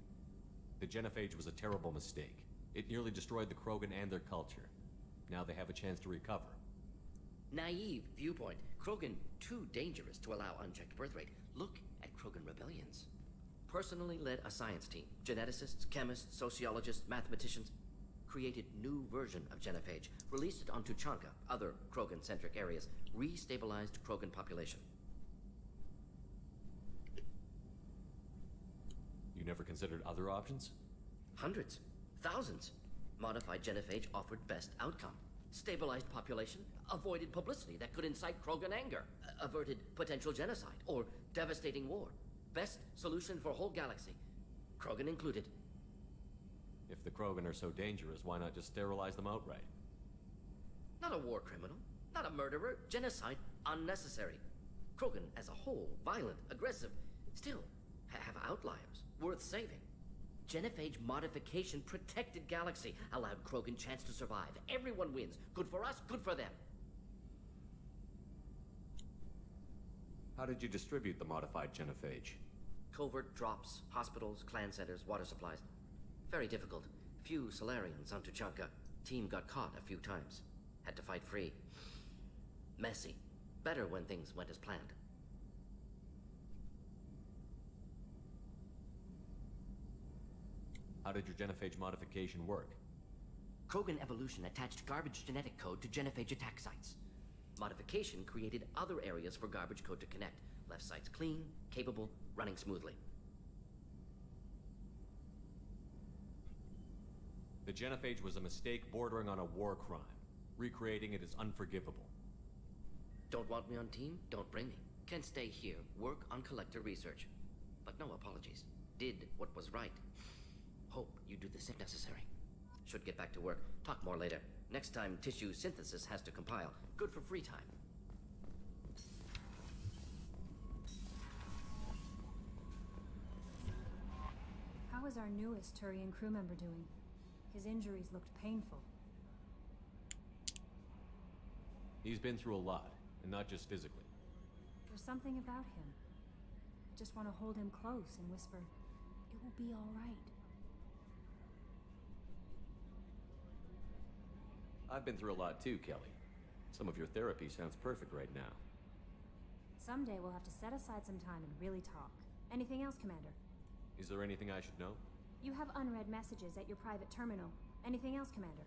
The genophage was a terrible mistake. It nearly destroyed the Krogan and their culture. Now they have a chance to recover. Naive viewpoint. Krogan too dangerous to allow unchecked birth rate. Look at Krogan rebellions. Personally led a science team. Geneticists, chemists, sociologists, mathematicians. Created new version of genophage. Released it on Tuchanka, other Krogan-centric areas. Restabilized Krogan population. You never considered other options? Hundreds. Thousands. Modified genophage offered best outcome. Stabilized population, avoided publicity that could incite Krogan anger, averted potential genocide or devastating war. Best solution for whole galaxy, Krogan included. If the Krogan are so dangerous, why not just sterilize them outright? Not a war criminal, not a murderer, genocide unnecessary. Krogan as a whole, violent, aggressive, still have outliers, worth saving. Genophage modification protected galaxy, allowed Krogan chance to survive. Everyone wins. Good for us, good for them. How did you distribute the modified genophage? Covert drops, hospitals, clan centers, water supplies. Very difficult. Few Solarians on Tuchanka. Team got caught a few times. Had to fight free. Messy. Better when things went as planned. How did your genophage modification work? Krogan evolution attached garbage genetic code to genophage attack sites. Modification created other areas for garbage code to connect. Left sites clean, capable, running smoothly. The genophage was a mistake bordering on a war crime. Recreating it is unforgivable. Don't want me on team? Don't bring me. Can stay here, work on collector research. But no apologies. Did what was right. Hope you do the same necessary. Should get back to work. Talk more later. Next time tissue synthesis has to compile. Good for free time. How is our newest Turian crew member doing? His injuries looked painful. He's been through a lot, and not just physically. There's something about him. I just want to hold him close and whisper, "It will be all right." I've been through a lot too, Kelly. Some of your therapy sounds perfect right now. Someday we'll have to set aside some time and really talk. Anything else, Commander? Is there anything I should know? You have unread messages at your private terminal. Anything else, Commander?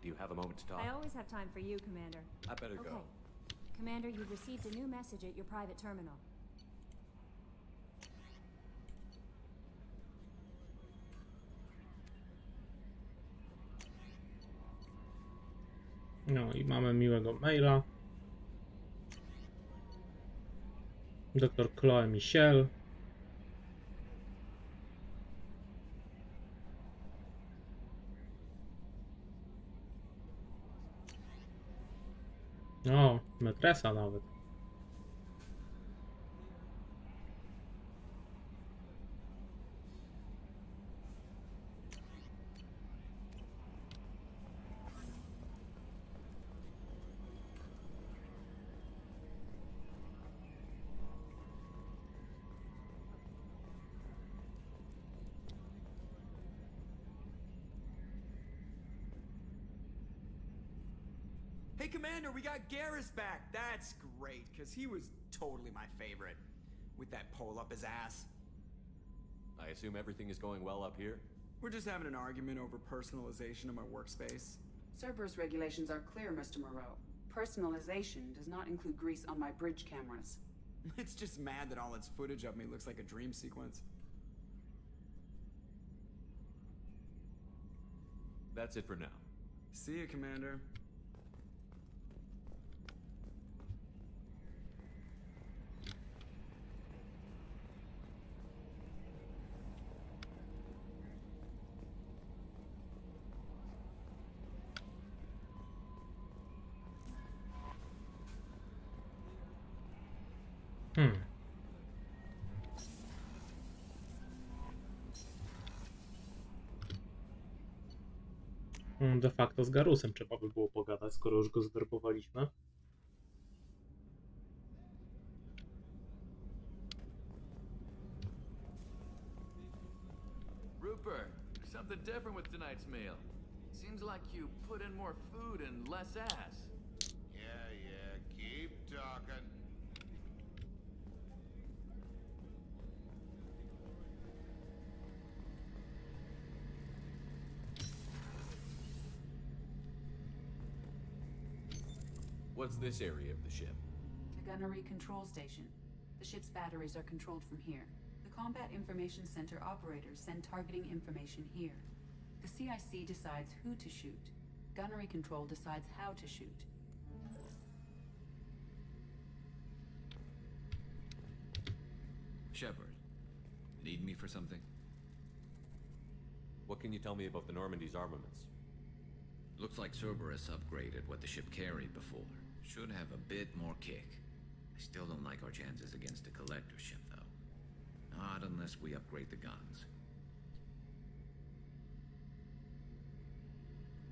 Do you have a moment to talk? I always have time for you, Commander. I better Okay. go. Commander, you've received a new message at your private terminal. No i mamy miłego maila. Dr Chloe Michel. O, metresa nawet. Hey, Commander, we got Garrus back. That's great, because he was totally my favorite. With that pole up his ass. I assume everything is going well up here? We're just having an argument over personalization of my workspace. Cerberus regulations are clear, Mr. Moreau. Personalization does not include grease on my bridge cameras. It's just mad that all its footage of me looks like a dream sequence. That's it for now. See you, Commander. De facto z Garusem trzeba by było pogadać, skoro już go zwerbowaliśmy. Rupert, there's something different with tonight's meal. Seems like you put in more food and less ass. Yeah, keep talking. What's this area of the ship? The gunnery control station. The ship's batteries are controlled from here. The Combat Information Center operators send targeting information here. The CIC decides who to shoot. Gunnery control decides how to shoot. Shepard, need me for something? What can you tell me about the Normandy's armaments? Looks like Cerberus upgraded what the ship carried before. Should have a bit more kick. I still don't like our chances against a collector ship, though. Not unless we upgrade the guns.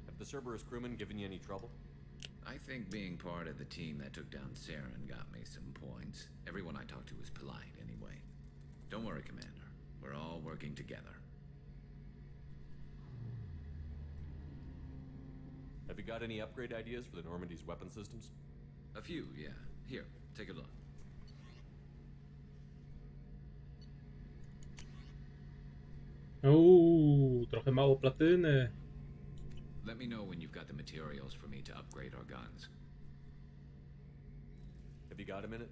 Have the Cerberus crewmen given you any trouble? I think being part of the team that took down Saren got me some points. Everyone I talked to was polite, anyway. Don't worry, Commander. We're all working together. Have you got any upgrade ideas for the Normandy's weapon systems? A few, yeah. Here, take a look. Trochę mało platyny. Let me know when you've got the materials for me to upgrade our guns. Have you got a minute?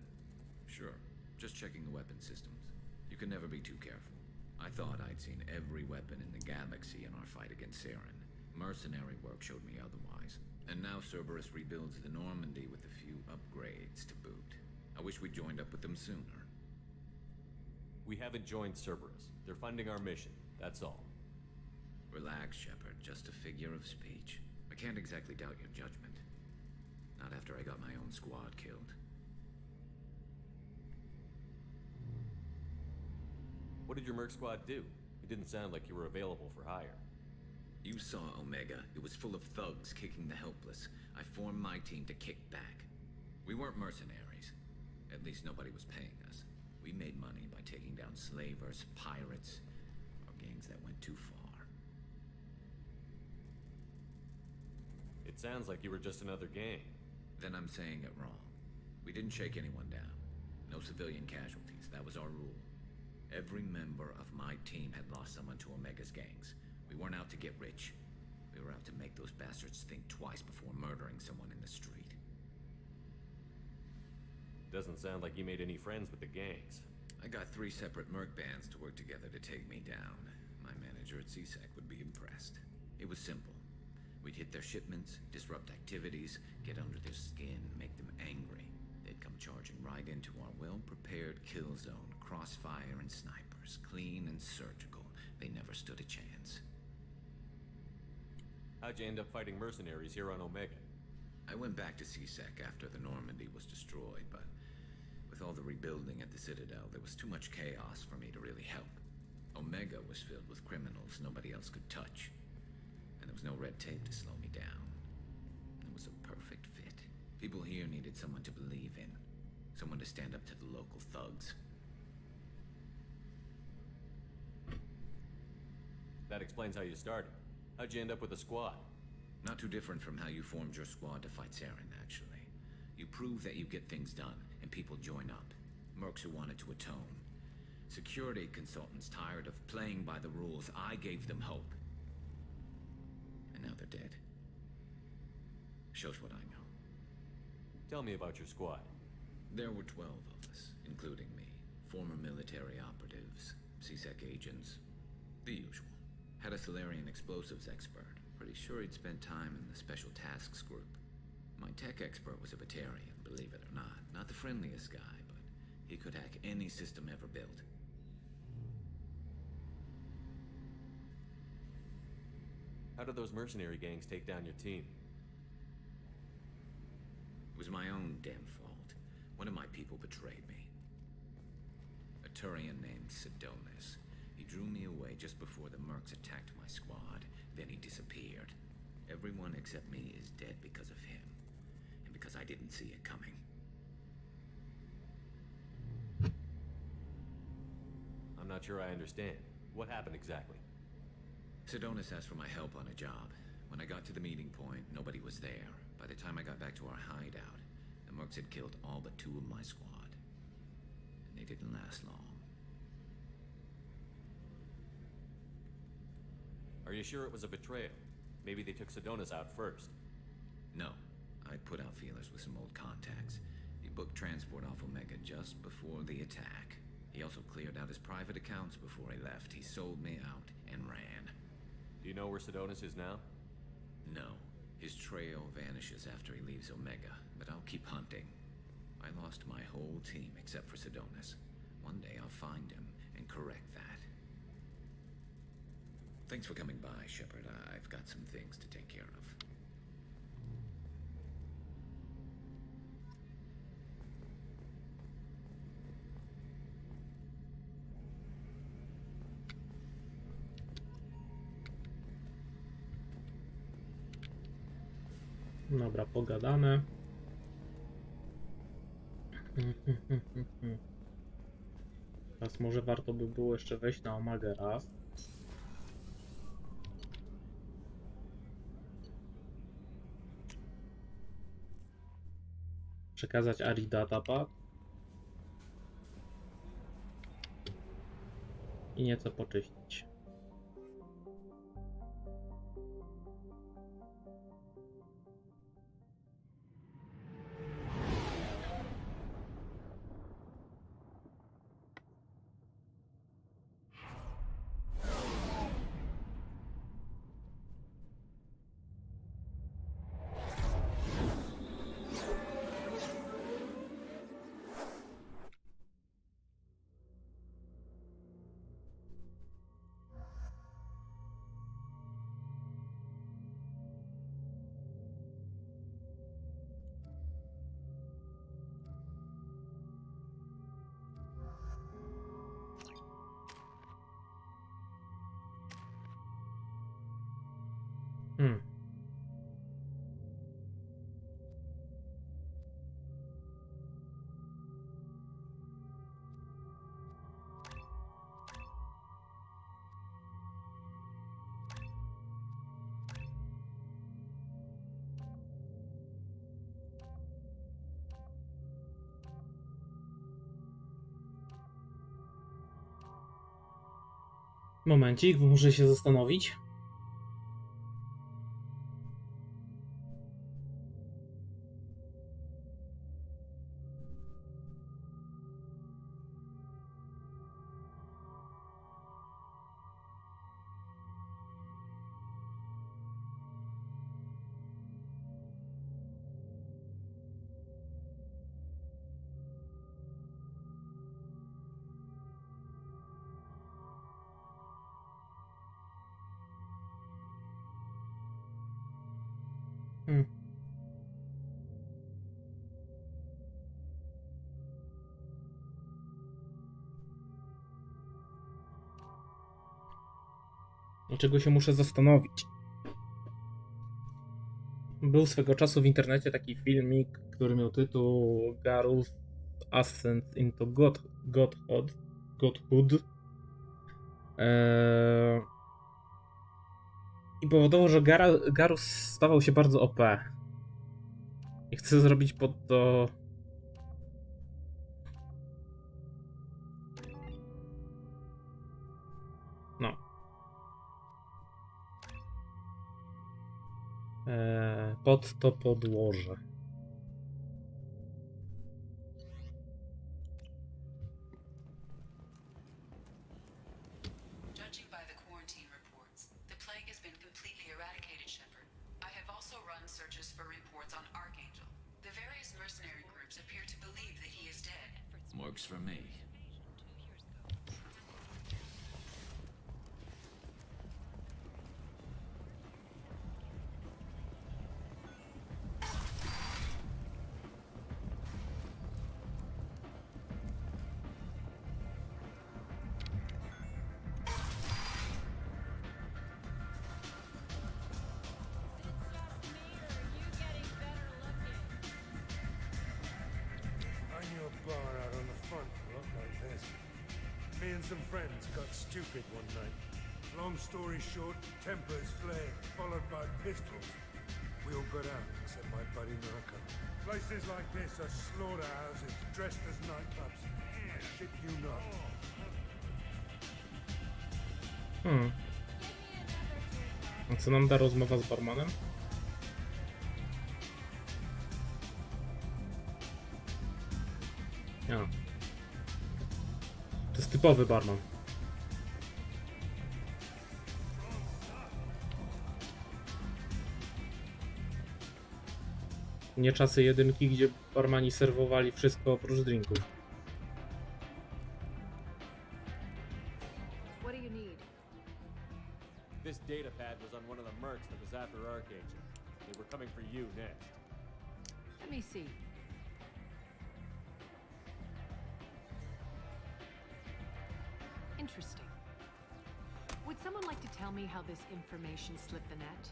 Sure. Just checking the weapon systems. You can never be too careful. I thought I'd seen every weapon in the galaxy in our fight against Saren. Mercenary work showed me otherwise. And now Cerberus rebuilds the Normandy with a few upgrades to boot. I wish we'd joined up with them sooner. We haven't joined Cerberus. They're funding our mission, that's all. Relax, Shepard. Just a figure of speech. I can't exactly doubt your judgment. Not after I got my own squad killed. What did your merc squad do? It didn't sound like you were available for hire. You saw Omega. It was full of thugs kicking the helpless. I formed my team to kick back. We weren't mercenaries. At least nobody was paying us. We made money by taking down slavers, pirates, or gangs that went too far. It sounds like you were just another gang. Then I'm saying it wrong. We didn't shake anyone down. No civilian casualties. That was our rule. Every member of my team had lost someone to Omega's gangs. We weren't out to get rich. We were out to make those bastards think twice before murdering someone in the street. Doesn't sound like you made any friends with the gangs. I got 3 separate merc bands to work together to take me down. My manager at CSEC would be impressed. It was simple. We'd hit their shipments, disrupt activities, get under their skin, make them angry. They'd come charging right into our well-prepared kill zone, crossfire and snipers, clean and surgical. They never stood a chance. How'd you end up fighting mercenaries here on Omega? I went back to CSEC after the Normandy was destroyed, but with all the rebuilding at the Citadel, there was too much chaos for me to really help. Omega was filled with criminals nobody else could touch, and there was no red tape to slow me down. It was a perfect fit. People here needed someone to believe in, someone to stand up to the local thugs. That explains how you started. How'd you end up with a squad? Not too different from how you formed your squad to fight Saren, actually. You prove that you get things done, and people join up. Mercs who wanted to atone. Security consultants tired of playing by the rules. I gave them hope. And now they're dead. Shows what I know. Tell me about your squad. There were 12 of us, including me. Former military operatives, CSEC agents, the usual. Had a Solarian explosives expert. Pretty sure he'd spent time in the Special Tasks Group. My tech expert was a Batarian, believe it or not. Not the friendliest guy, but he could hack any system ever built. How did those mercenary gangs take down your team? It was my own damn fault. One of my people betrayed me. A Turian named Sidonis. He drew me away just before the mercs attacked my squad. Then he disappeared. Everyone except me is dead because of him. And because I didn't see it coming. I'm not sure I understand. What happened exactly? Sidonis asked for my help on a job. When I got to the meeting point, nobody was there. By the time I got back to our hideout, the mercs had killed all but 2 of my squad. And they didn't last long. Are you sure it was a betrayal? Maybe they took Sidonis out first. No. I put out feelers with some old contacts. He booked transport off Omega just before the attack. He also cleared out his private accounts before he left. He sold me out and ran. Do you know where Sidonis is now? No. His trail vanishes after he leaves Omega, but I'll keep hunting. I lost my whole team except for Sidonis. One day I'll find him and correct that. Thanks for coming by, Shepard. I've got some things to take care of. Dobra, pogadane. Teraz może warto by było jeszcze wejść na Omagę raz. Przekazać Ari datapad. I nieco poczyścić. Momencik, muszę się zastanowić. Dlaczego się muszę zastanowić? Był swego czasu w internecie taki filmik, który miał tytuł Garus Ascent into Godhood. I powodował, że Garus stawał się bardzo OP. I chcę zrobić pod to... No. Pod to podłoże. Judging by the quarantine reports, the plague has been completely eradicated, Shepard. I have also run searches for reports on Archangel. The various mercenary groups appear to believe that he is dead. Works for me. On your bar out on the front, look like this. Me and some friends got stupid one night. Long story short, tempers flared, followed by pistols. We all got out, except my buddy Narco. Places like this are slaughterhouses dressed as nightclubs. I shit you not. A co nam da rozmowa z barmanem? A. To jest typowy barman. Nie czasy jedynki, gdzie barmani serwowali wszystko oprócz drinków. What do you need? This data pad was on one of the mercs that was after Archangel. They were coming for you next. Let me see. Interesting. Would someone like to tell me how this information slipped the net?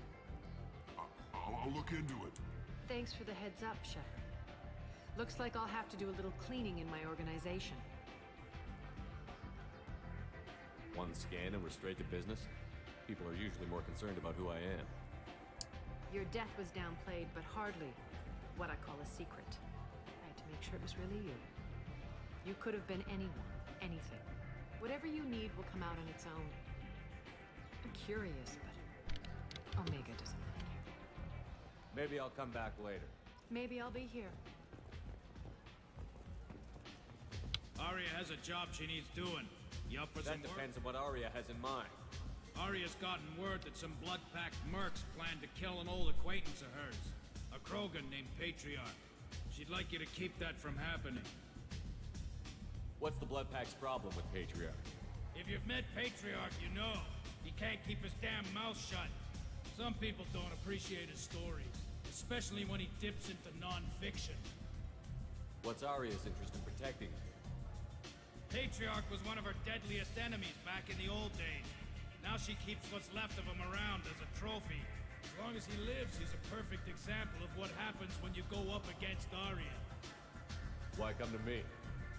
I'll look into it. Thanks for the heads up, Shepard. Looks like I'll have to do a little cleaning in my organization. One scan and we're straight to business? People are usually more concerned about who I am. Your death was downplayed, but hardly what I call a secret. I had to make sure it was really you. You could have been anyone, anything. Whatever you need will come out on its own. I'm curious, but Omega doesn't like you. Maybe I'll come back later. Maybe I'll be here. Arya has a job she needs doing. You up for some That work? depends on what Arya has in mind. Arya's gotten word that some blood-packed mercs plan to kill an old acquaintance of hers. A Krogan named Patriarch. She'd like you to keep that from happening. What's the Blood Pack's problem with Patriarch? If you've met Patriarch, you know. He can't keep his damn mouth shut. Some people don't appreciate his stories, especially when he dips into non-fiction. What's Arya's interest in protecting him? Patriarch was one of her deadliest enemies back in the old days. Now she keeps what's left of him around as a trophy. As long as he lives, he's a perfect example of what happens when you go up against Arya. Why come to me?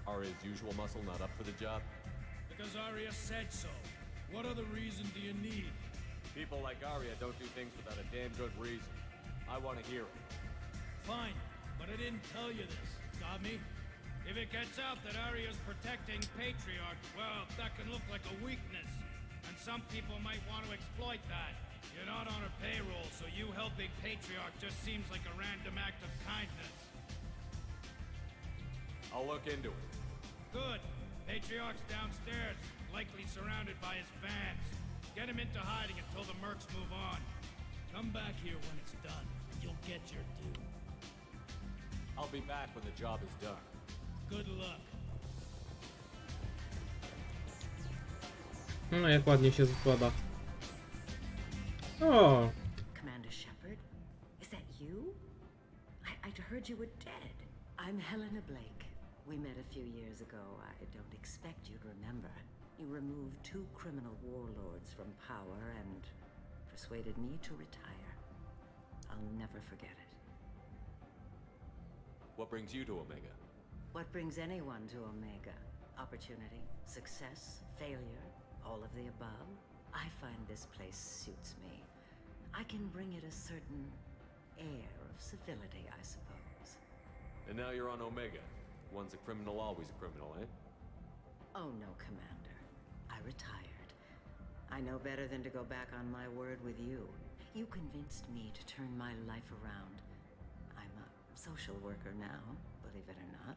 Arya's usual muscle not up for the job? Because Arya said so. What other reason do you need? People like Arya don't do things without a damn good reason. I want to hear it. Fine, but I didn't tell you this. Got me? If it gets out that Arya's protecting Patriarch, well, that can look like a weakness. And some people might want to exploit that. You're not on her payroll, so you helping Patriarch just seems like a random act of kindness. I'll look into it. Good. Patriarch's downstairs, likely surrounded by his fans. Get him into hiding until the mercs move on. Come back here when it's done. You'll get your due. I'll be back when the job is done. Good luck. No jak ładnie się składa. O! Commander Shepard? Is that you? I'd heard you were dead. I'm Helena Blake. We met a few years ago. I don't expect you'd remember. You removed 2 criminal warlords from power and persuaded me to retire. I'll never forget it. What brings you to Omega? What brings anyone to Omega? Opportunity, success, failure, all of the above. I find this place suits me. I can bring it a certain air of civility, I suppose. And now you're on Omega. Once a criminal, always a criminal, eh? Oh no, Commander. I retired. I know better than to go back on my word with you. You convinced me to turn my life around. I'm a social worker now, believe it or not.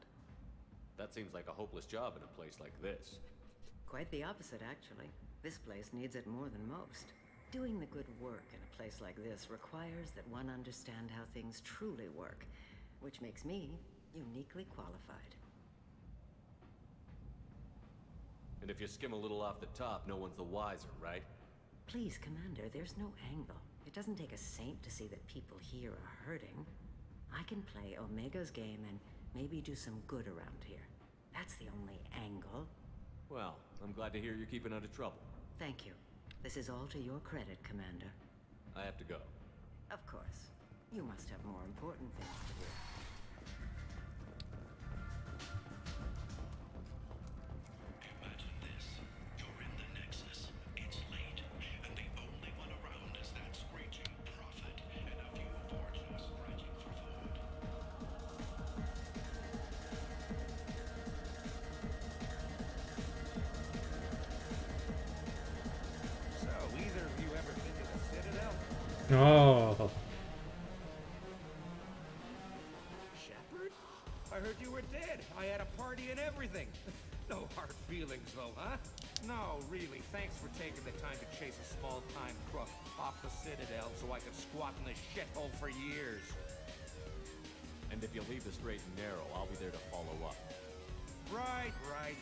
That seems like a hopeless job in a place like this. Quite the opposite, actually. This place needs it more than most. Doing the good work in a place like this requires that one understand how things truly work, which makes me uniquely qualified. And if you skim a little off the top, no one's the wiser, right? Please, Commander, there's no angle. It doesn't take a saint to see that people here are hurting. I can play Omega's game and maybe do some good around here. That's the only angle. Well, I'm glad to hear you're keeping out of trouble. Thank you. This is all to your credit, Commander. I have to go. Of course. You must have more important things to do. Imagine this. You're in the Nexus. It's late, and the only one around is that screeching prophet and a few fortunate scratching for food. So, either of you ever been to the Citadel? Oh. Shepard? I heard you were dead. I had a party and everything. No hard feelings, though, huh? No, really. Thanks for taking the time to chase a small-time crook off the Citadel so I could squat in the shithole for years. And if you leave the straight and narrow, I'll be there to follow up. Right,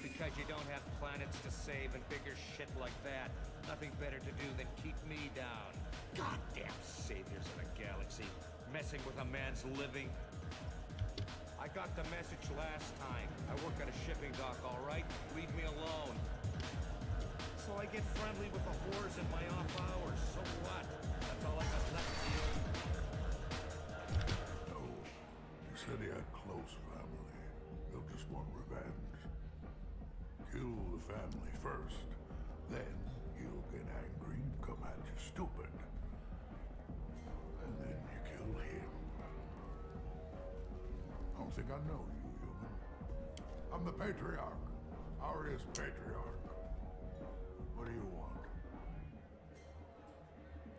because you don't have planets to save and bigger shit like that. Nothing better to do than keep me down. Goddamn saviors of the galaxy, messing with a man's living. I got the message last time. I work at a shipping dock, all right? Leave me alone. So I get friendly with the whores in my off hours. So what? That's all I got left to do. No. You said he had close family. They'll just want revenge. Kill the family first. Then he'll get angry and come at you stupid. And then you kill him. I don't think I know you, human. I'm the Patriarch. Aria's Patriarch. What do you want?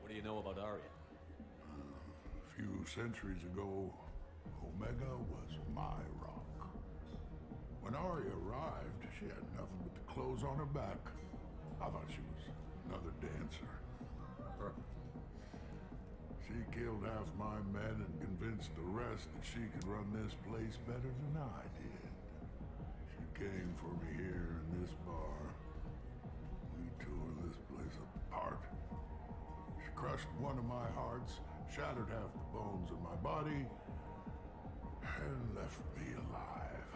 What do you know about Arya? A few centuries ago, Omega was my rock. When Arya arrived, she had nothing but the clothes on her back. I thought she was another dancer. She killed half my men and convinced the rest that she could run this place better than I did. She came for me here in this bar. We tore this place apart. She crushed one of my hearts, shattered half the bones in my body, and left me alive.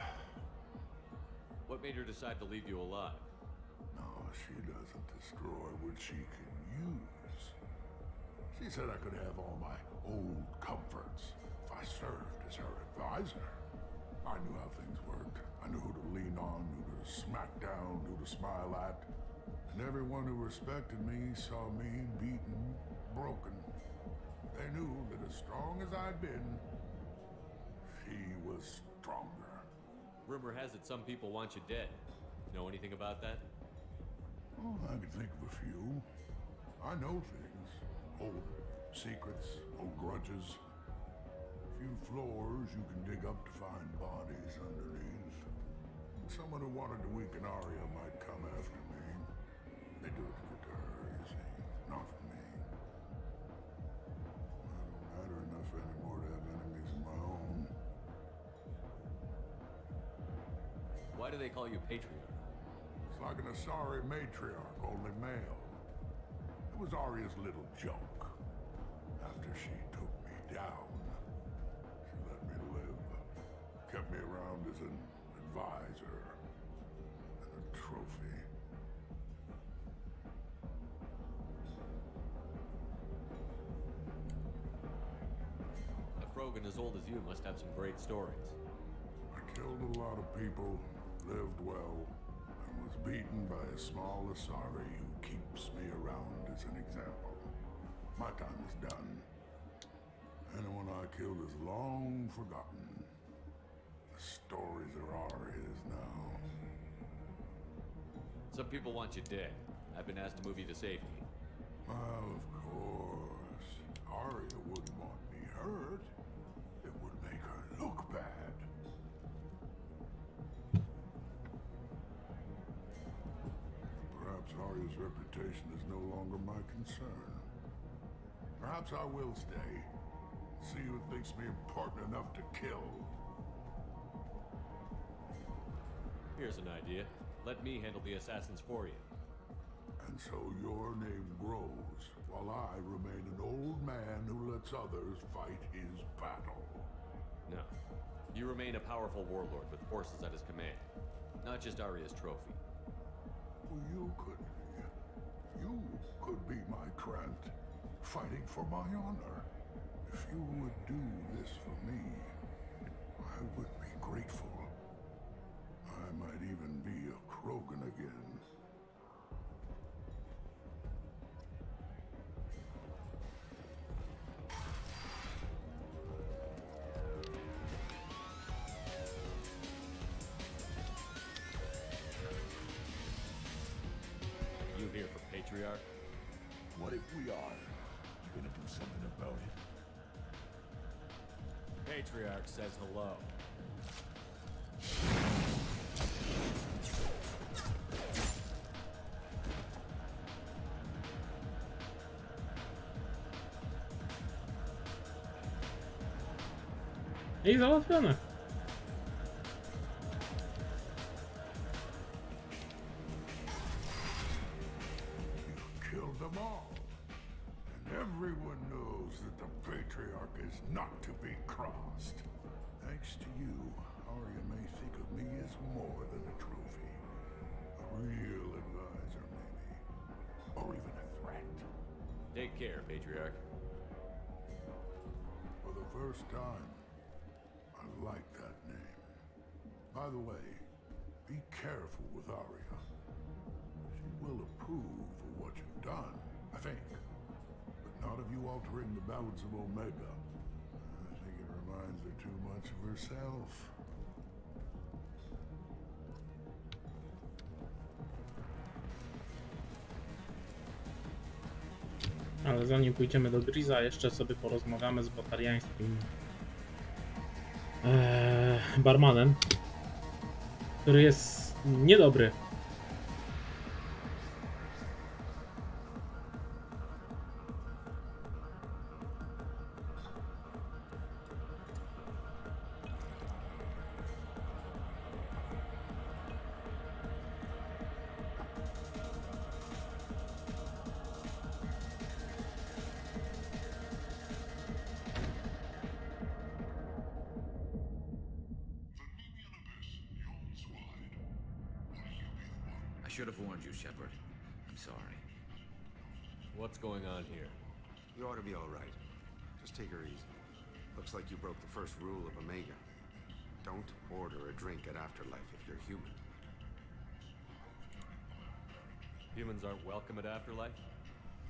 What made her decide to leave you alive? No, she doesn't destroy what she can use. She said I could have all my old comforts if I served as her advisor. I knew how things worked. I knew who to lean on, who to smack down, who to smile at. And everyone who respected me saw me beaten, broken. They knew that as strong as I'd been, she was stronger. Rumor has it some people want you dead. Know anything about that? Oh, I can think of a few. I know things. Old secrets, old grudges. A few floors you can dig up to find bodies underneath. Someone who wanted to weaken Arya might come after me. They do it to get to her, you see, not for me. I don't matter enough anymore to have enemies of my own. Why do they call you Patriarch? It's like an Asari matriarch, only male. It was Arya's little joke. After she took me down, she let me live. Kept me around as an advisor and a trophy. A Krogan as old as you must have some great stories. I killed a lot of people, lived well, and was beaten by a small Asari who keeps me around as an example. My time is done. Anyone I killed is long forgotten. The stories are Arya's now. Some people want you dead. I've been asked to move you to safety. Well, of course. Arya wouldn't want me hurt. It would make her look bad. Perhaps Arya's reputation is no longer my concern. Perhaps I will stay. See who thinks me important enough to kill. Here's an idea. Let me handle the assassins for you. And so your name grows, while I remain an old man who lets others fight his battle. No. You remain a powerful warlord with forces at his command. Not just Arya's trophy. Well, you could be my Trent, fighting for my honor. If you would do this for me, I would be grateful. I might even be a Krogan again. You here for Patriarch? What if we are? You gonna do something about it? Patriarch says hello. I załatwione. Killed them all. And everyone knows that the Patriarch is not to be crossed. Thanks to you, Arya may think of me as more than a trophy. A real advisor, maybe. Or even a threat. Take care, Patriarch. For the first time, I like that name. By the way, be careful with Arya. She will approve of what you've done, I think. But not of you altering the balance of Omega. I think it reminds her too much of herself. Ale zanim pójdziemy do Griza, jeszcze sobie porozmawiamy z batariańskim barmanem, który jest niedobry. I should have warned you, Shepard. I'm sorry. What's going on here? You ought to be all right. Just take her easy. Looks like you broke the first rule of Omega. Don't order a drink at Afterlife if you're human. Humans aren't welcome at Afterlife?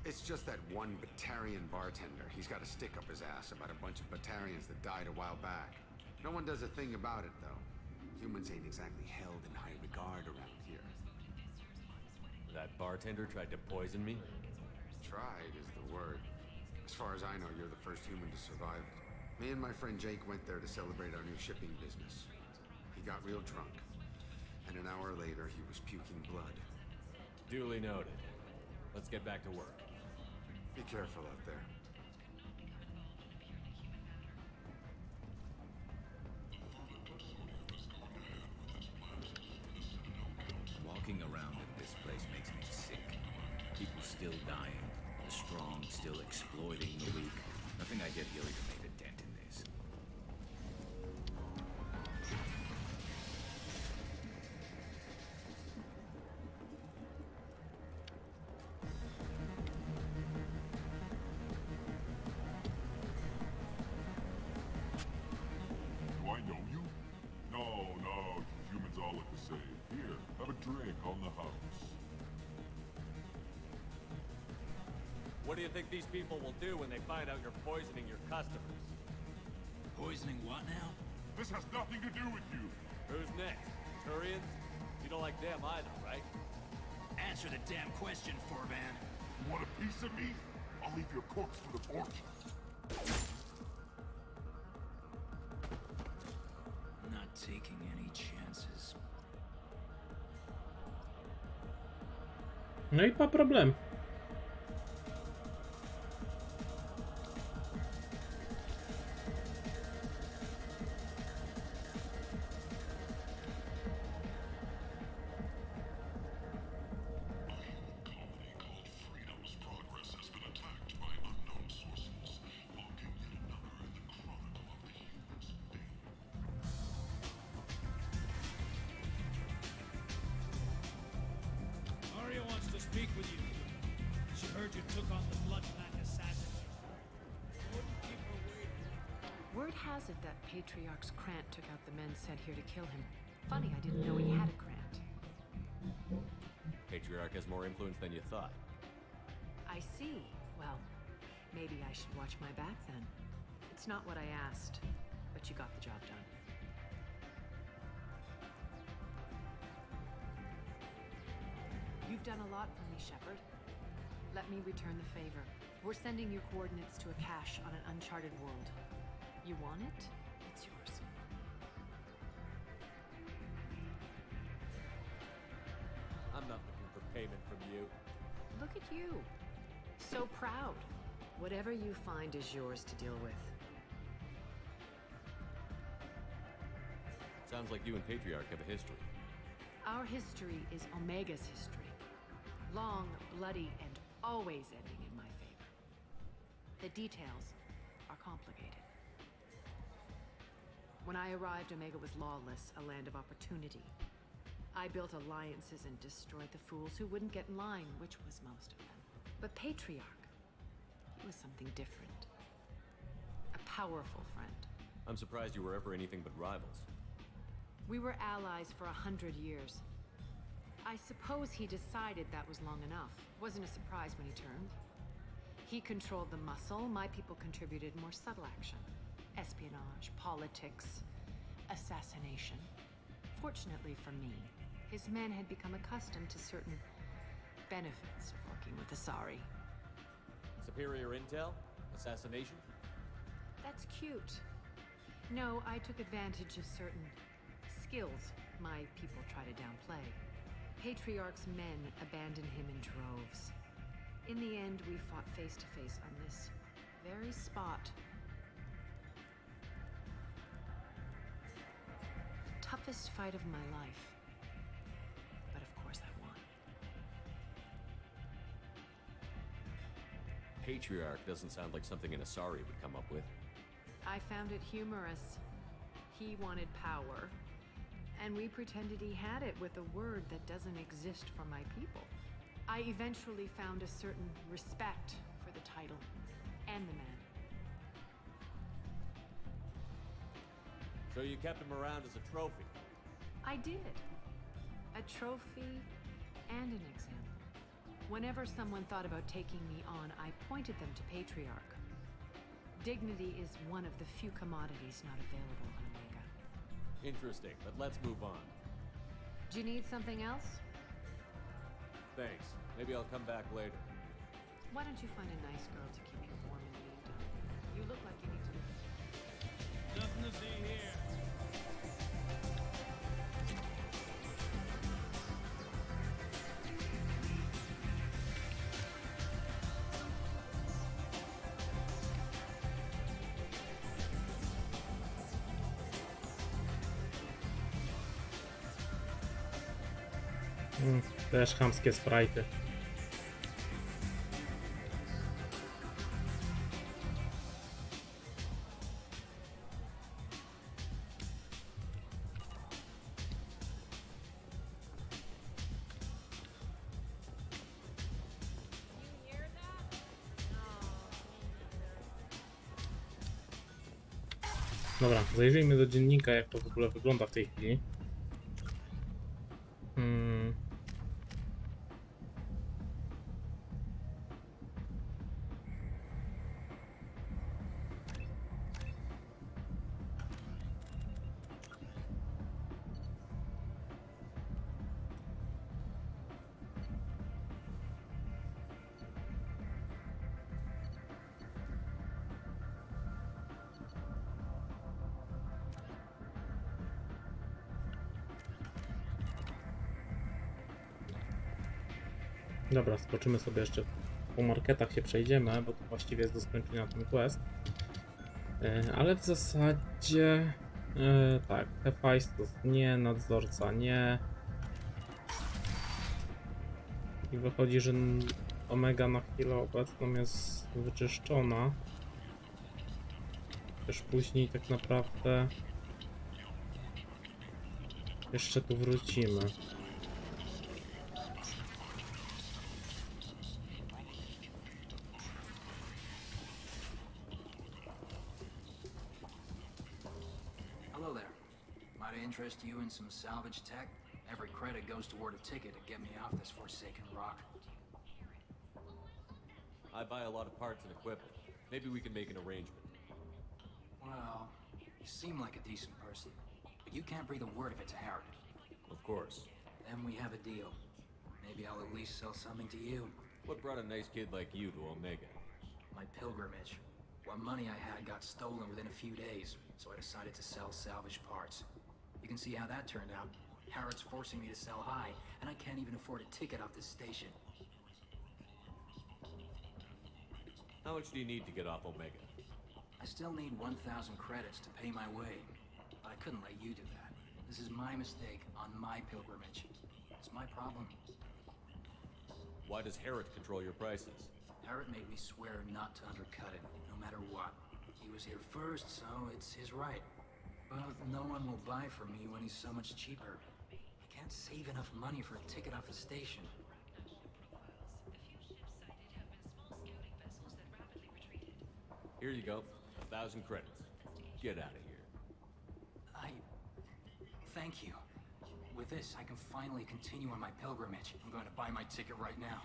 It's just that one Batarian bartender. He's got a stick up his ass about a bunch of Batarians that died a while back. No one does a thing about it, though. Humans ain't exactly held in high regard around here. That bartender tried to poison me? Tried is the word. As far as I know, you're the first human to survive it. Me and my friend Jake went there to celebrate our new shipping business. He got real drunk, and an hour later he was puking blood. Duly noted. Let's get back to work. Be careful out there. Walking around in this place makes me sick. People still dying, the strong still exploiting the weak. Nothing I did here even made a dent in this. Do I know you? No, humans all look the same. Here, have a drink on the house. What do you think these people will do when they find out you're poisoning your customers? Poisoning what now? This has nothing to do with you. Who's next? Turians? You don't like them either, right? Answer the damn question, Forvan. You want a piece of me? I'll leave your corpse for the fortune. Not taking any chances. No i pa problem. Arya wants to speak with you. She heard you took on the Bloodpack assassins. Wouldn't keep her waiting. Word has it that Patriarch's Krant took out the men sent here to kill him. Funny, I didn't know he had a Krant. Patriarch has more influence than you thought. I see. Well, maybe I should watch my back then. It's not what I asked, but you got the job done. You've done a lot for me, Shepard. Let me return the favor. We're sending your coordinates to a cache on an uncharted world. You want it? It's yours. I'm not looking for payment from you. Look at you. So proud. Whatever you find is yours to deal with. Sounds like you and Patriarch have a history. Our history is Omega's history. Long, bloody, and always ending in my favor. The details are complicated. When I arrived, Omega was lawless, a land of opportunity. I built alliances and destroyed the fools who wouldn't get in line, which was most of them. But Patriarch, he was something different. A powerful friend. I'm surprised you were ever anything but rivals. We were allies for 100 years. I suppose he decided that was long enough. Wasn't a surprise when he turned. He controlled the muscle, my people contributed more subtle action. Espionage, politics, assassination. Fortunately for me, his men had become accustomed to certain benefits of working with Asari. Superior intel? Assassination? That's cute. No, I took advantage of certain skills my people try to downplay. Patriarch's men abandoned him in droves. In the end, we fought face to face on this very spot. The toughest fight of my life. But of course I won. Patriarch doesn't sound like something an Asari would come up with. I found it humorous. He wanted power, and we pretended he had it with a word that doesn't exist for my people. I eventually found a certain respect for the title and the man. So you kept him around as a trophy? I did. A trophy and an example. Whenever someone thought about taking me on, I pointed them to Patriarch. Dignity is one of the few commodities not available on Omega. Interesting, but let's move on. Do you need something else? thanks. Maybe I'll come back later. Why don't you find a nice girl to keep you warm in the meantime? You look like you need to. Nothing to see here. Też chamskie sprite'y. Dobra, zajrzyjmy do dziennika, jak to w ogóle wygląda w tej chwili. Dobra, skoczymy sobie jeszcze po marketach, się przejdziemy, bo to właściwie jest do skończenia ten quest. Ale w zasadzie tak, Hephaistos nie, nadzorca nie. I wychodzi, że Omega na chwilę obecną jest wyczyszczona. Też później tak naprawdę jeszcze tu wrócimy. Hello there. Might I interest you in some salvage tech? Every credit goes toward a ticket to get me off this forsaken rock. I buy a lot of parts and equipment. Maybe we can make an arrangement. Well, you seem like a decent person, but you can't breathe a word of it to Harrod. Of course. Then we have a deal. Maybe I'll at least sell something to you. What brought a nice kid like you to Omega? My pilgrimage. What money I had got stolen within a few days, so I decided to sell salvage parts. You can see how that turned out. Harrod's forcing me to sell high, and I can't even afford a ticket off this station. How much do you need to get off Omega? I still need 1,000 credits to pay my way, but I couldn't let you do that. This is my mistake on my pilgrimage. It's my problem. Why does Harrod control your prices? Harrod made me swear not to undercut it, no matter what. He was here first, so it's his right. But no one will buy from me when he's so much cheaper. I can't save enough money for a ticket off the station. Here you go. 1,000 credits. Get out of here. Thank you. With this, I can finally continue on my pilgrimage. I'm going to buy my ticket right now.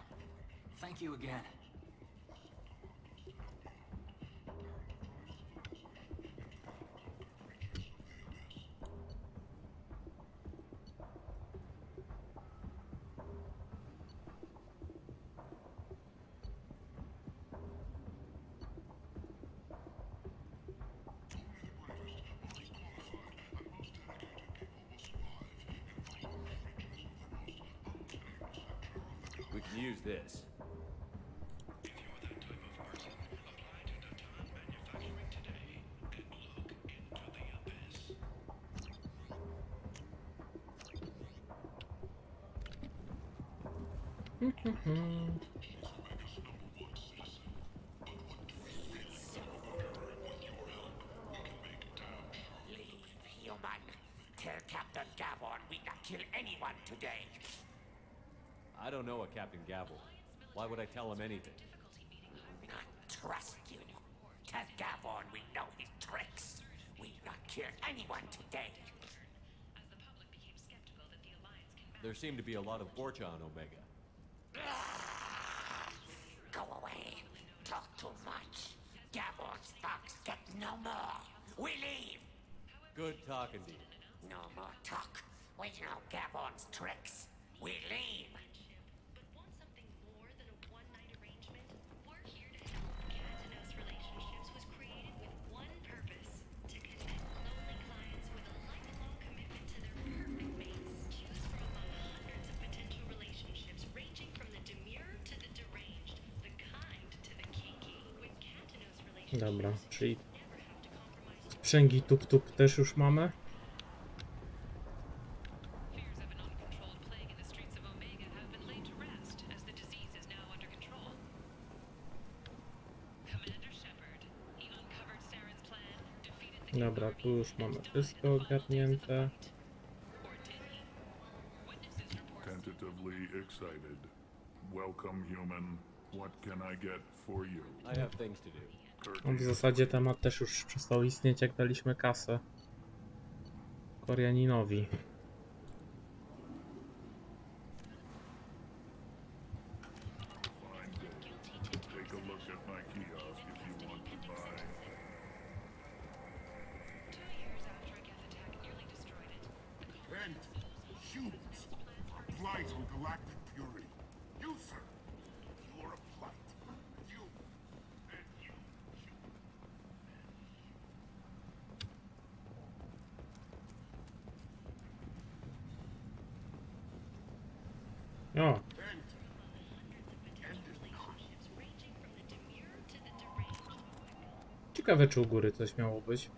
Thank you again. We can use this. Human, tell Captain Gavon we not kill anyone today. I don't know a Captain Gavel. Why would I tell him anything? Not trust you. Tell Gavon we know his tricks. We not kill anyone today. There seem to be a lot of Borcha on Omega. Go away. Talk too much. Gavon's thugs get no more. We leave. Good talking to you. No more talk. We know Gavon's tricks. We leave. Dobra, czyli sprzęgi tup-tup też już mamy. Dobra, tu już mamy wszystko ogarnięte. Tentatively excited. Welcome, human. What can I get for you? I have things to do. No, w zasadzie temat też już przestał istnieć, jak daliśmy kasę Koreaninowi. Take a look at my kiosk if you want to buy. And humans are blight on galactic purity. You, sir, you are a blight. You and you. O! Ciekawe, czy u góry coś miało być.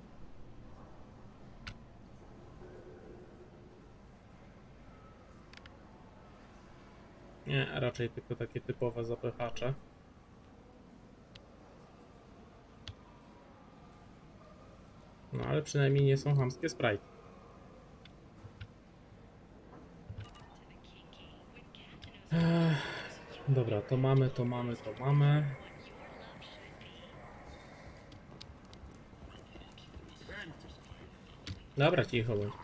Nie, raczej tylko takie typowe zapychacze. No ale przynajmniej nie są chamskie sprite. Dobra, to mamy, to mamy, to mamy. Dobra, cicho bądź.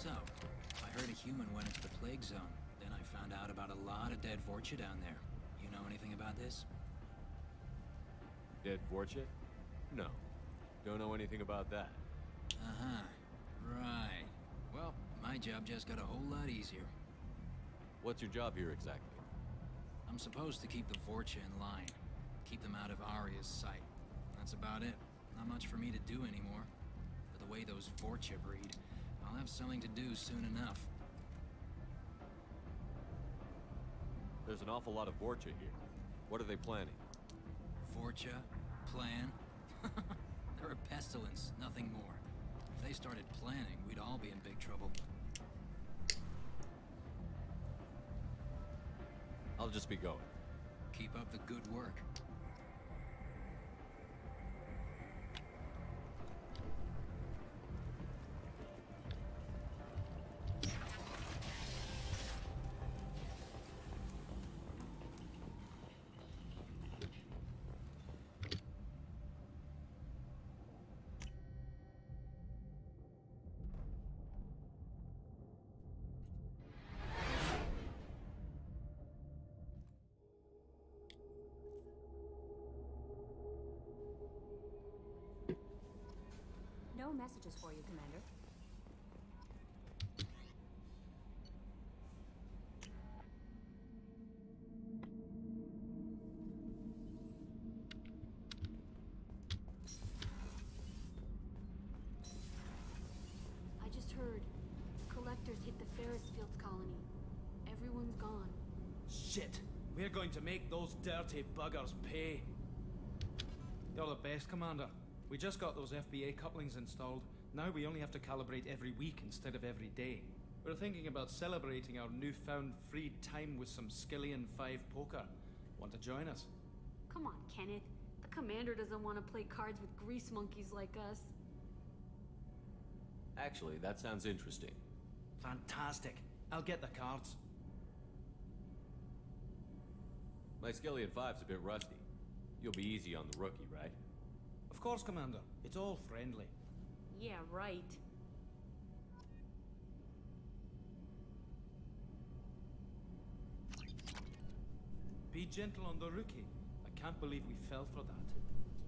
So, I heard a human went into the plague zone. Then I found out about a lot of dead Vorcha down there. You know anything about this? Dead Vorcha? No. Don't know anything about that. Uh-huh. Right. Well, my job just got a whole lot easier. What's your job here exactly? I'm supposed to keep the Vorcha in line. Keep them out of Arya's sight. That's about it. Not much for me to do anymore. But the way those Vorcha breed, I'll have something to do soon enough. There's an awful lot of Vorcha here. What are they planning? Vorcha? Plan? They're a pestilence, nothing more. If they started planning, we'd all be in big trouble. I'll just be going. Keep up the good work. No messages for you, Commander. I just heard collectors hit the Ferris Fields colony. Everyone's gone. Shit! We're going to make those dirty buggers pay. You're the best, Commander. We just got those FBA couplings installed. Now we only have to calibrate every week instead of every day. We're thinking about celebrating our newfound freed time with some Skillian 5 poker. Want to join us? Come on, Kenneth. The The commander doesn't want to play cards with grease monkeys like us. Actually, that sounds interesting. Fantastic. I'll get the cards. My Skillion 5's a bit rusty. You'll be easy on the rookie, right? Of course, Commander. It's all friendly. Yeah, right. Be gentle on the rookie. I can't believe we fell for that.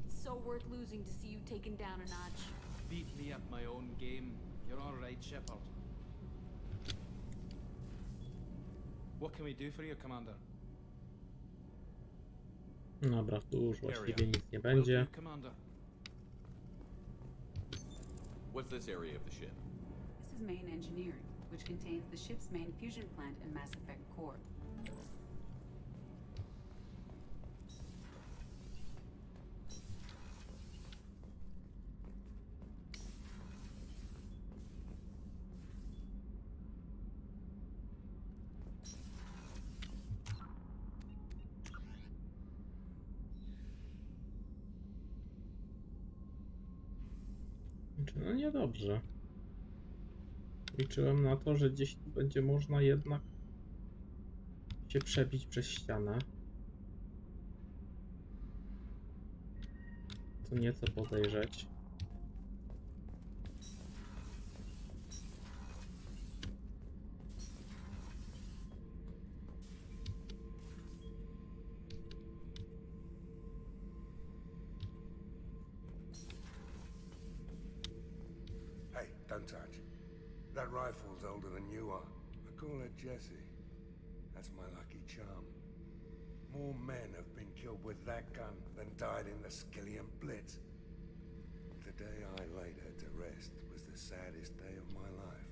It's so worth losing to see you taken down a notch. Beat me at my own game. You're all right, Shepard. What can we do for you, Commander? Dobra, tu już właściwie nic nie będzie. Commander. What's this area of the ship? This is main engineering, which contains the ship's main fusion plant and Mass Effect core. No niedobrze. Liczyłem na to, że gdzieś tu będzie można jednak się przebić przez ścianę. Co nieco podejrzeć. Hey, don't touch. That rifle's older than you are. I call her Jessie. That's my lucky charm. More men have been killed with that gun than died in the Skillian Blitz. The day I laid her to rest was the saddest day of my life.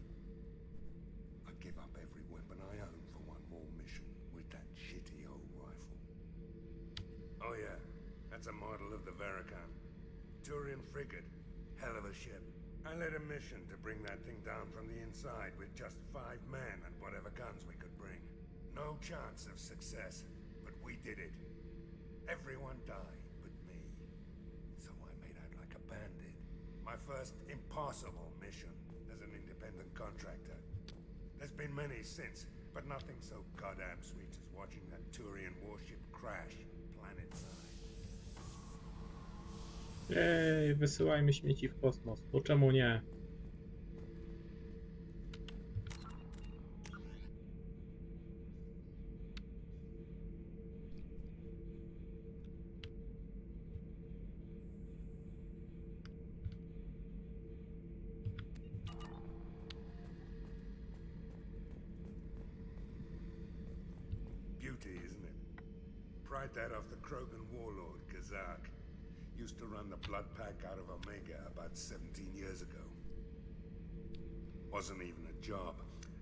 I'd give up every weapon I own for one more mission with that shitty old rifle. Oh yeah, that's a model of the Verican. Turian frigate. Hell of a ship. I led a mission to bring that thing down from the inside with just 5 men and whatever guns we could bring. No chance of success, but we did it. Everyone died but me. So I made out like a bandit. My first impossible mission as an independent contractor. There's been many since, but nothing so goddamn sweet as watching that Turian warship crash planet-side. Ej, wysyłajmy śmieci w kosmos. Bo czemu nie? Beauty, isn't it? Pried that off the Krogan warlord, Gazak. Used to run the blood pack out of Omega about 17 years ago. Wasn't even a job.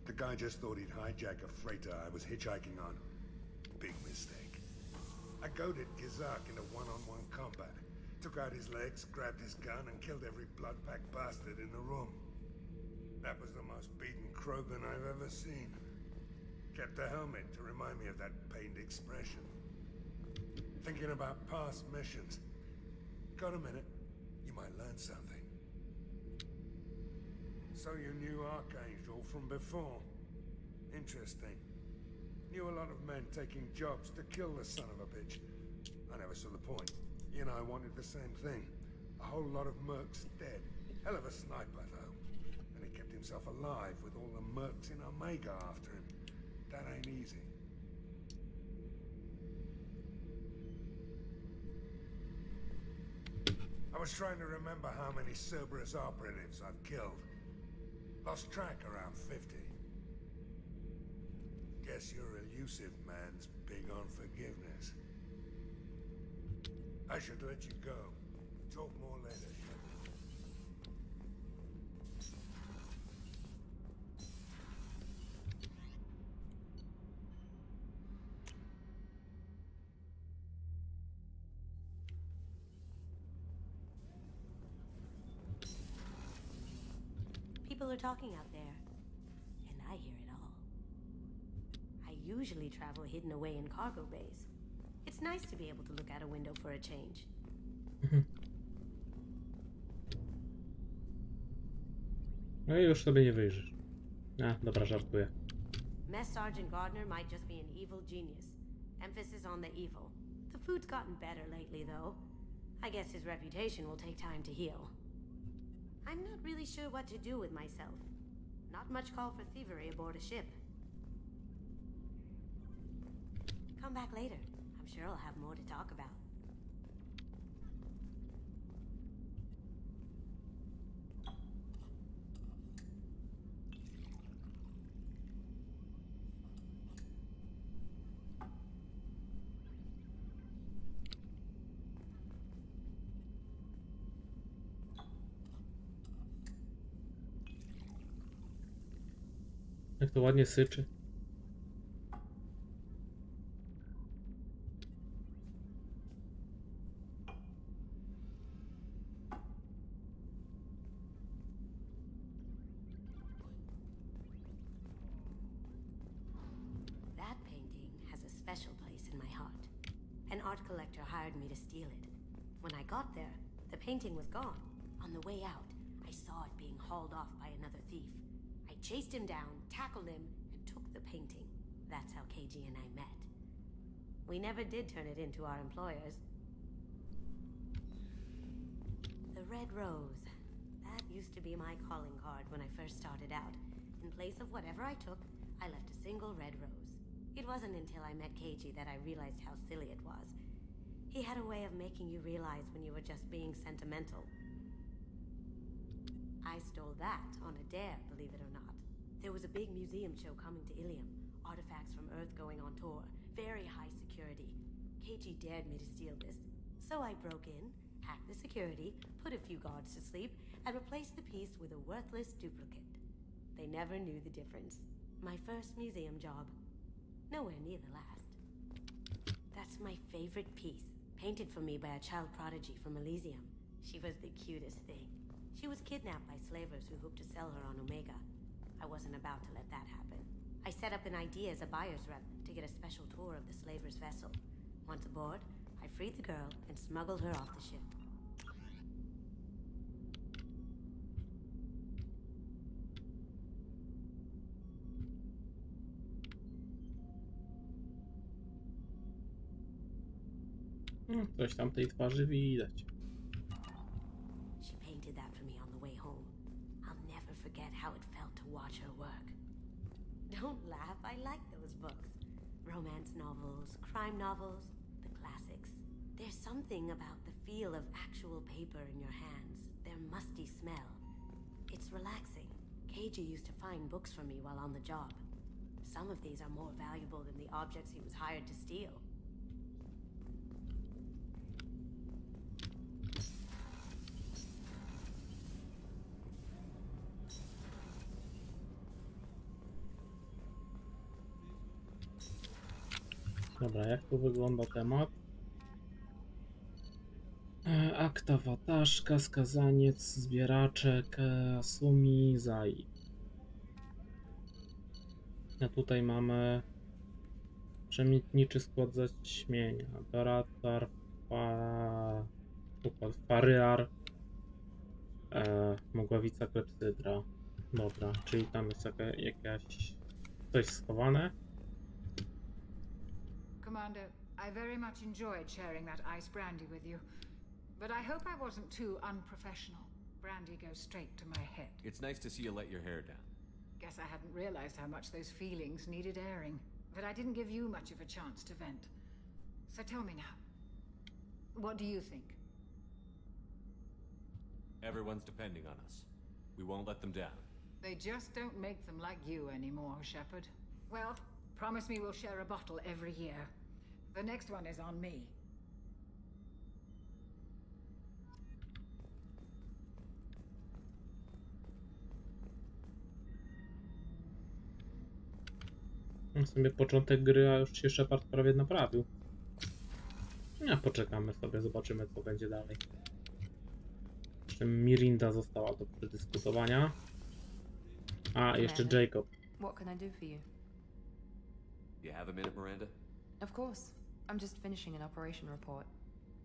The guy just thought he'd hijack a freighter I was hitchhiking on. Big mistake. I goaded Gazak into one-on-one combat. Took out his legs, grabbed his gun, and killed every blood pack bastard in the room. That was the most beaten Krogan I've ever seen. Kept a helmet to remind me of that pained expression. Thinking about past missions. Got a minute? You might learn something. So you knew Archanioł from before? Interesting. Knew a lot of men taking jobs to kill the son of a bitch. I never saw the point. You know, I wanted the same thing. A whole lot of mercs dead. Hell of a sniper, though. And he kept himself alive with all the mercs in Omega after him. That ain't easy. I was trying to remember how many Cerberus operatives I've killed. Lost track around 50. Guess your elusive man's big on forgiveness. I should let you go. Talk more later, Shepard. People are talking out there, and I hear it all. I usually travel hidden away in cargo bays. It's nice to be able to look out a window for a change. No i już sobie nie wyjrzysz. Dobra, żartuję. Mess Sergeant Gardner might just be an evil genius. Emphasis on the evil. The food's gotten better lately, though. I guess his reputation will take time to heal. I'm not really sure what to do with myself. Not much call for thievery aboard a ship. Come back later. I'm sure I'll have more to talk about. Jak to ładnie syczy. That painting has a special place in my heart. An art collector hired me to steal it. When I got there, the painting was gone. On the way out, I saw it being hauled off by another thief. I chased him down, tackled him, and took the painting. That's how KG and I met. We never did turn it into our employers. The red rose. That used to be my calling card when I first started out. In place of whatever I took, I left a single red rose. It wasn't until I met KG that I realized how silly it was. He had a way of making you realize when you were just being sentimental. I stole that on a dare, believe it or not. There was a big museum show coming to Ilium. Artifacts from Earth going on tour. Very high security. KG dared me to steal this. So I broke in, hacked the security, put a few guards to sleep, and replaced the piece with a worthless duplicate. They never knew the difference. My first museum job. Nowhere near the last. That's my favorite piece. Painted for me by a child prodigy from Elysium. She was the cutest thing. She was kidnapped by slavers who hoped to sell her on Omega. I wasn't about to let that happen. I set up an idea as a buyer's rep to get a special tour of the slaver's vessel. Once aboard, I freed the girl and smuggled her off the ship. Coś tam tej twarzy widać. She painted that for me on the way home. I'll never forget how it felt to watch her work. Don't laugh, I like those books. Romance novels, crime novels, the classics. There's something about the feel of actual paper in your hands, their musty smell. It's relaxing. KG used to find books for me while on the job. Some of these are more valuable than the objects he was hired to steal. Dobra, jak tu wygląda temat? Akta wataszka, skazaniec, zbieraczek, Sumi, Zai. A tutaj mamy przemytniczy skład zaćmienia, Baratar, Faryar, Mogławica, Klepsydra. Dobra, czyli tam jest jakaś coś schowane. Commander, I very much enjoyed sharing that ice brandy with you. But I hope I wasn't too unprofessional. Brandy goes straight to my head. It's nice to see you let your hair down. Guess I hadn't realized how much those feelings needed airing. But I didn't give you much of a chance to vent. So tell me now, what do you think? Everyone's depending on us. We won't let them down. They just don't make them like you anymore, Shepard. Well, promise me we'll share a bottle every year. The next one is on me. W sumie początek gry, a już się Shepard prawie naprawił. No, poczekamy sobie, zobaczymy co będzie dalej. Jeszcze Mirinda została do przedyskutowania. A, jeszcze Jacob. What can I do for you? You have a minute, Miranda? Of course. I'm just finishing an operation report.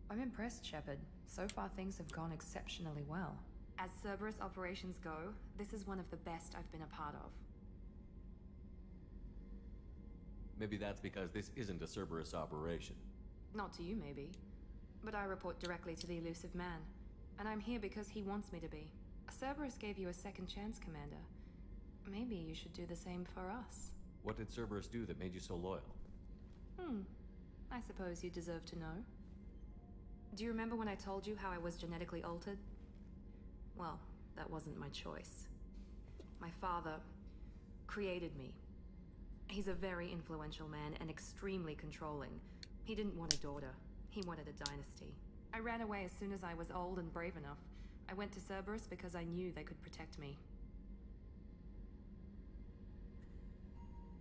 I'm impressed, Shepard. So far, things have gone exceptionally well. As Cerberus operations go, this is one of the best I've been a part of. Maybe that's because this isn't a Cerberus operation. Not to you, maybe. But I report directly to the Elusive Man. And I'm here because he wants me to be. Cerberus gave you a second chance, Commander. Maybe you should do the same for us. What did Cerberus do that made you so loyal? I suppose you deserve to know. Do you remember when I told you how I was genetically altered? Well, that wasn't my choice. My father created me. He's a very influential man and extremely controlling. He didn't want a daughter. He wanted a dynasty. I ran away as soon as I was old and brave enough. I went to Cerberus because I knew they could protect me.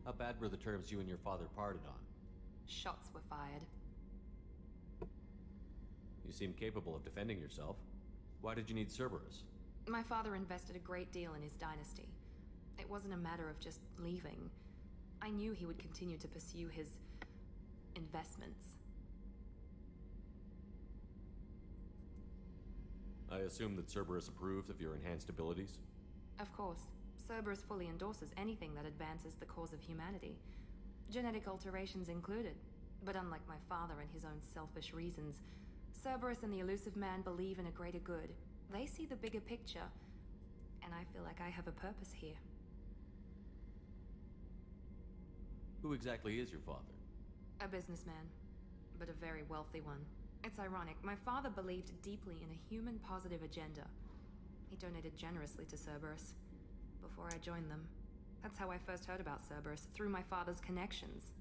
How bad were the terms you and your father parted on? Shots were fired. You seem capable of defending yourself. Why did you need Cerberus? My father invested a great deal in his dynasty. It wasn't a matter of just leaving. I knew he would continue to pursue his investments. I assume that Cerberus approves of your enhanced abilities? Of course. Cerberus fully endorses anything that advances the cause of humanity. Genetic alterations included. But unlike my father and his own selfish reasons, Cerberus and the Elusive Man believe in a greater good. They see the bigger picture, and I feel like I have a purpose here. Who exactly is your father? A businessman, but a very wealthy one. It's ironic, my father believed deeply in a human-positive agenda. He donated generously to Cerberus before I joined them. That's how I first heard about Cerberus, through my father's connections.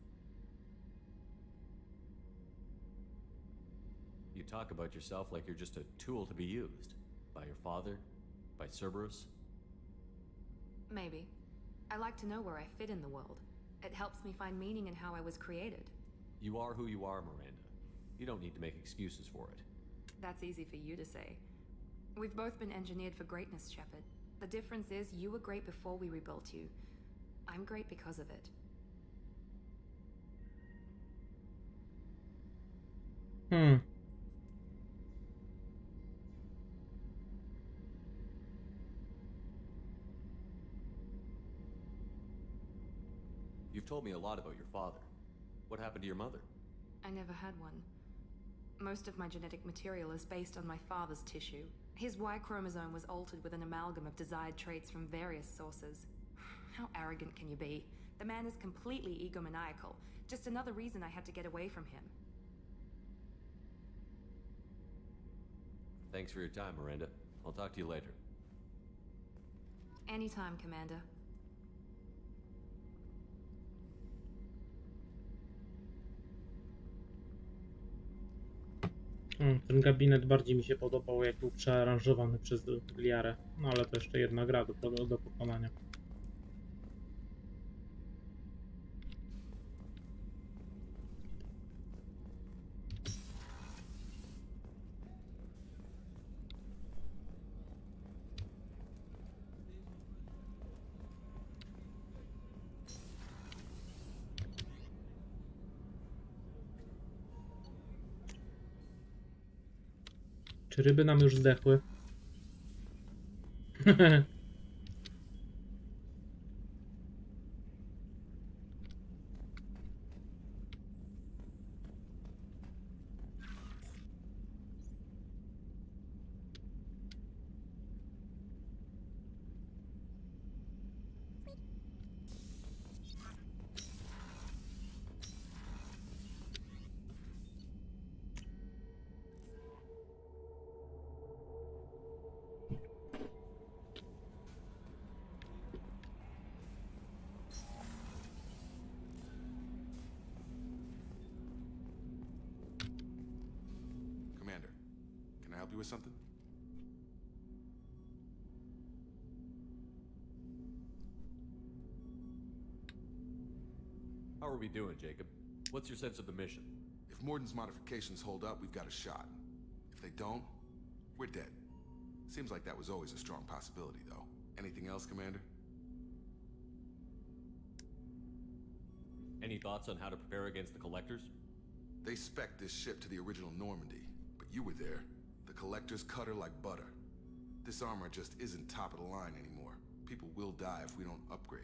You talk about yourself like you're just a tool to be used. By your father? By Cerberus? Maybe. I like to know where I fit in the world. It helps me find meaning in how I was created. You are who you are, Miranda. You don't need to make excuses for it. That's easy for you to say. We've both been engineered for greatness, Shepard. The difference is you were great before we rebuilt you. I'm great because of it. You've told me a lot about your father. What happened to your mother? I never had one. Most of my genetic material is based on my father's tissue. His Y chromosome was altered with an amalgam of desired traits from various sources. How arrogant can you be? The man is completely egomaniacal. Just another reason I had to get away from him. Thanks for your time, Miranda. I'll talk to you later. Anytime, Commander. Ten gabinet bardziej mi się podobał, jak był przearanżowany przez Liarę. No ale to jeszcze jedna gra do pokonania. Czy ryby nam już zdechły? Commander, can I help you with something? How are we doing, Jacob? What's your sense of the mission? If Morden's modifications hold up, we've got a shot. If they don't, we're dead. Seems like that was always a strong possibility, though. Anything else, Commander? Any thoughts on how to prepare against the Collectors? They spec'd this ship to the original Normandy, but you were there. The Collectors cut her like butter. This armor just isn't top of the line anymore. People will die if we don't upgrade.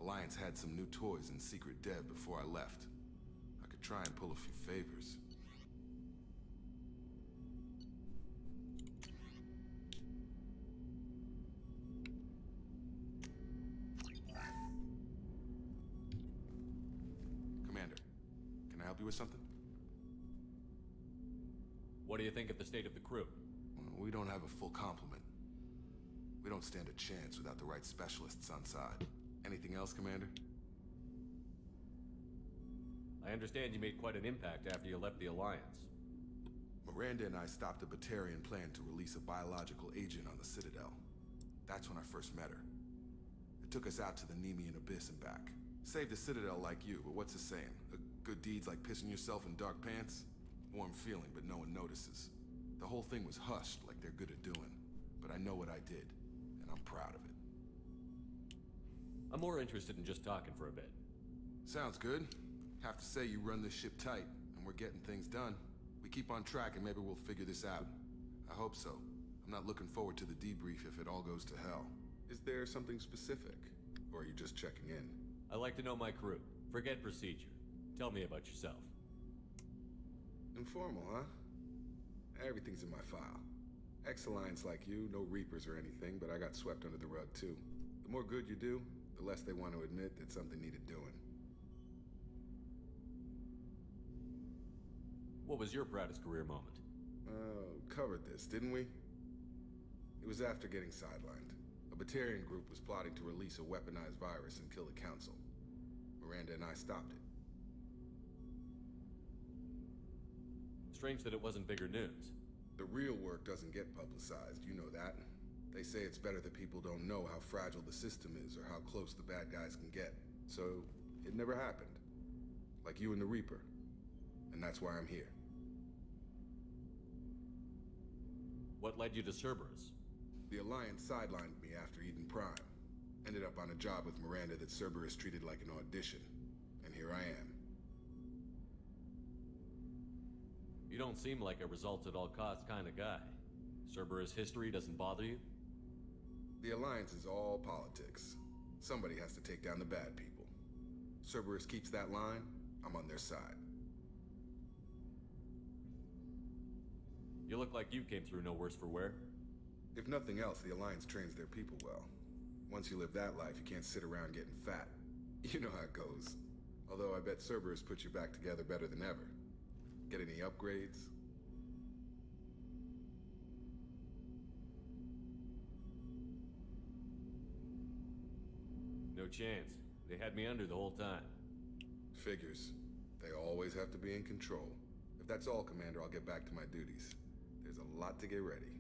Alliance had some new toys in secret dev before I left. I could try and pull a few favors. Commander, can I help you with something? What do you think of the state of the crew? Well, we don't have a full complement. We don't stand a chance without the right specialists on side. Anything else, Commander? I understand you made quite an impact after you left the Alliance. Miranda and I stopped a Batarian plan to release a biological agent on the Citadel. That's when I first met her. It took us out to the Nemean Abyss and back. Saved the Citadel like you, but what's the saying? A good deed's like pissing yourself in dark pants? Warm feeling, but no one notices. The whole thing was hushed like they're good at doing. But I know what I did, and I'm proud of it. I'm more interested in just talking for a bit. Sounds good. Have to say you run this ship tight, and we're getting things done. We keep on track and maybe we'll figure this out. I hope so. I'm not looking forward to the debrief if it all goes to hell. Is there something specific? Or are you just checking in? I like to know my crew. Forget procedure. Tell me about yourself. Informal, huh? Everything's in my file. Ex-Alliance like you, no Reapers or anything, but I got swept under the rug too. The more good you do, the less they want to admit that something needed doing. What was your proudest career moment? Covered this, didn't we? It was after getting sidelined. A Batarian group was plotting to release a weaponized virus and kill the Council. Miranda and I stopped it. Strange that it wasn't bigger news. The real work doesn't get publicized, you know that. They say it's better that people don't know how fragile the system is or how close the bad guys can get. So, it never happened. Like you and the Reaper. And that's why I'm here. What led you to Cerberus? The Alliance sidelined me after Eden Prime. Ended up on a job with Miranda that Cerberus treated like an audition. And here I am. You don't seem like a results-at-all-costs kind of guy. Cerberus history doesn't bother you? The Alliance is all politics. Somebody has to take down the bad people. Cerberus keeps that line, I'm on their side. You look like you came through no worse for wear. If nothing else, the Alliance trains their people well. Once you live that life, you can't sit around getting fat. You know how it goes. Although I bet Cerberus puts you back together better than ever. Get any upgrades? No chance. They had me under the whole time. Figures. They always have to be in control. If that's all, Commander, I'll get back to my duties. There's a lot to get ready.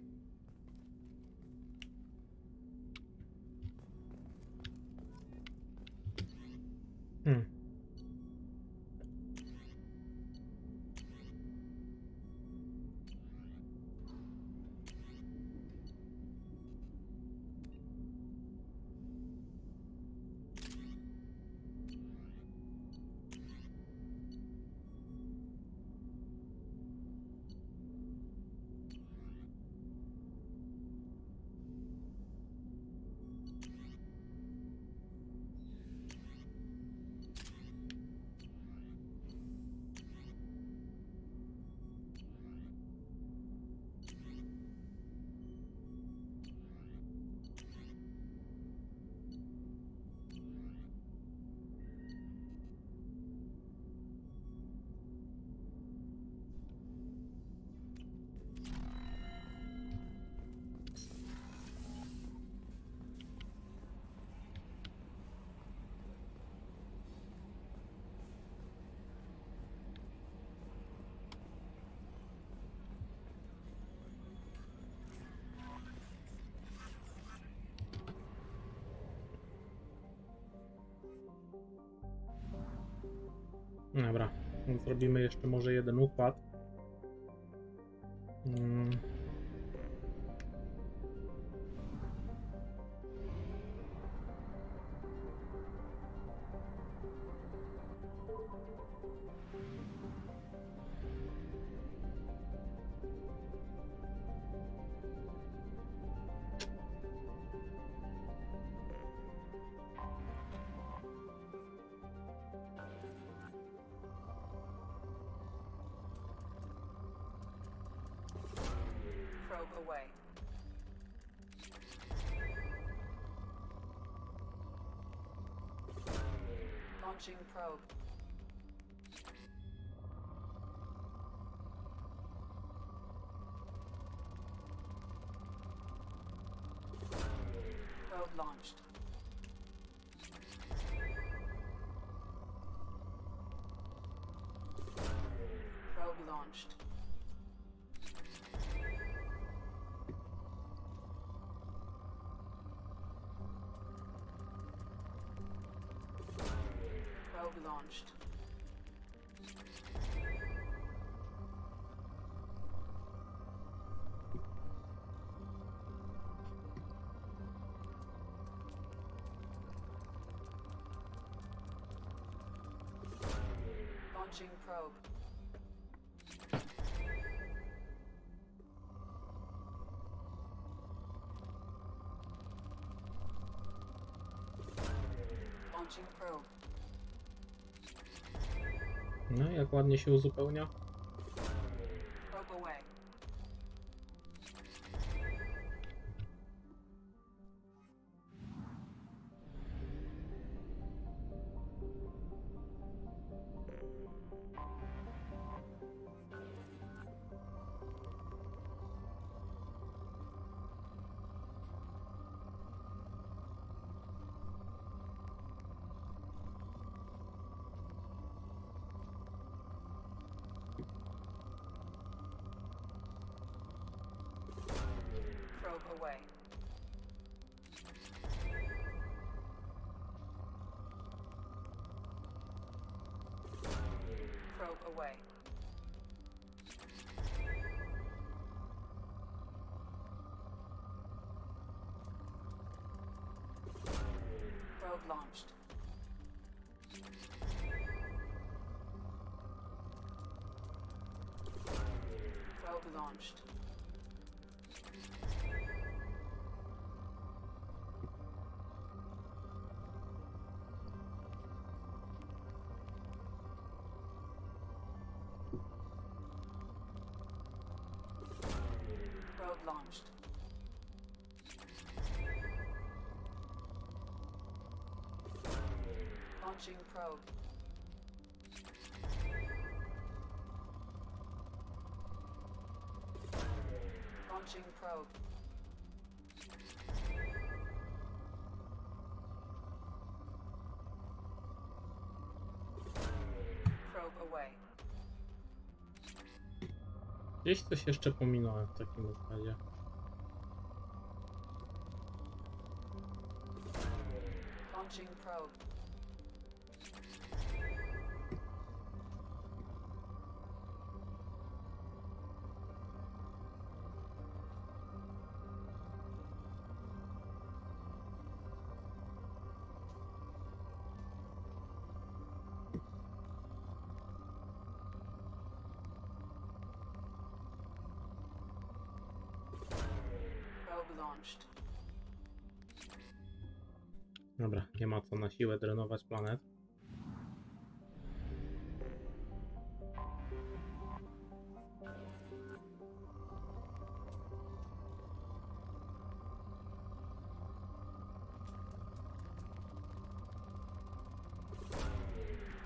Dobra, więc zrobimy jeszcze może jeden układ. Launching probe. Probe launched. Probe launched. Probe launched. Launching probe. Launching probe. No, jak ładnie się uzupełnia. Probe away. Probe away. Probe away. Probe launched. Probe launched. Probe launched. Launching probe. Launching probe. Probe away. Gdzieś coś jeszcze pominąłem w takim układzie. Launching probe. Probe launched. Dobra, nie ma co na siłę drenować planet.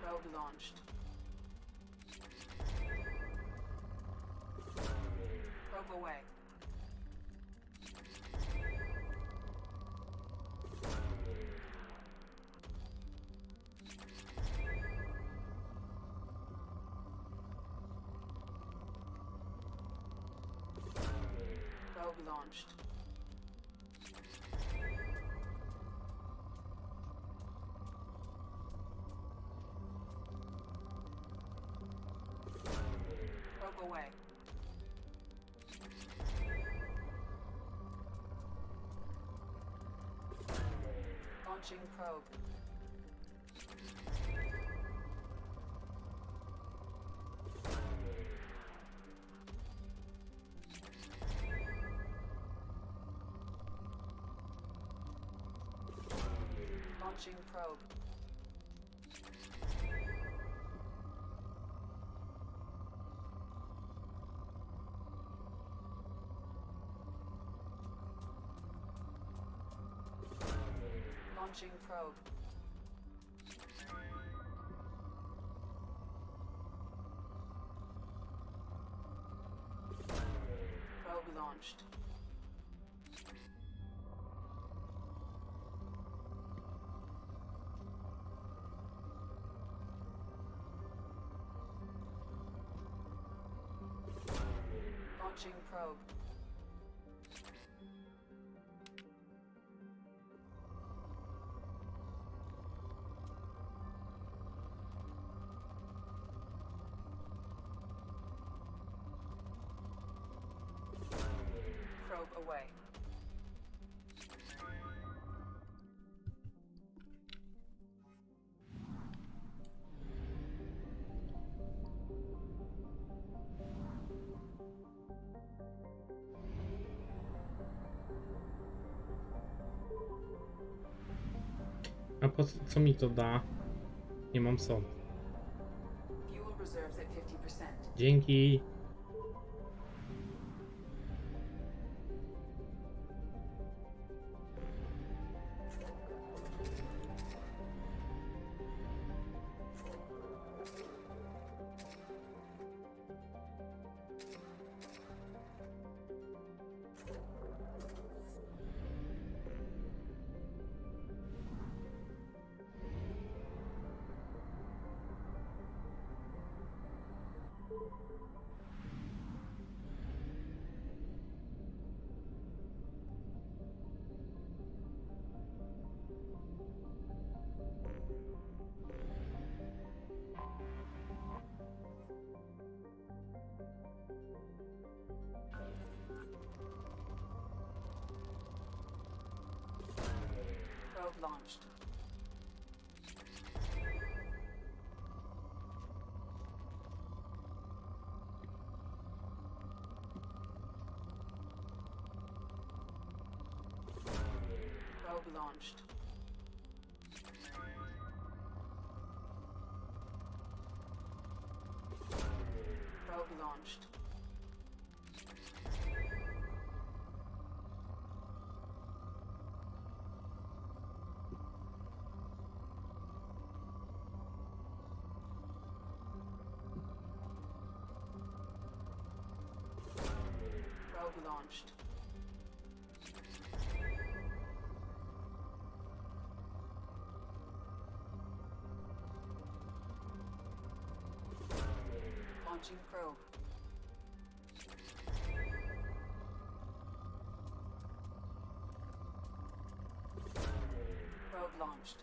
Probe launched. Probe away. Probe launched. Probe away. Launching probe. Launching probe. Launching probe. Probe launched. Launching probe. Probe away. A po co mi to da? Nie mam sądu. Fuel reserves at 50%. Dzięki. Probe launched. Probe launched. Probe launched. Probe launched. Launching probe. Probe launched.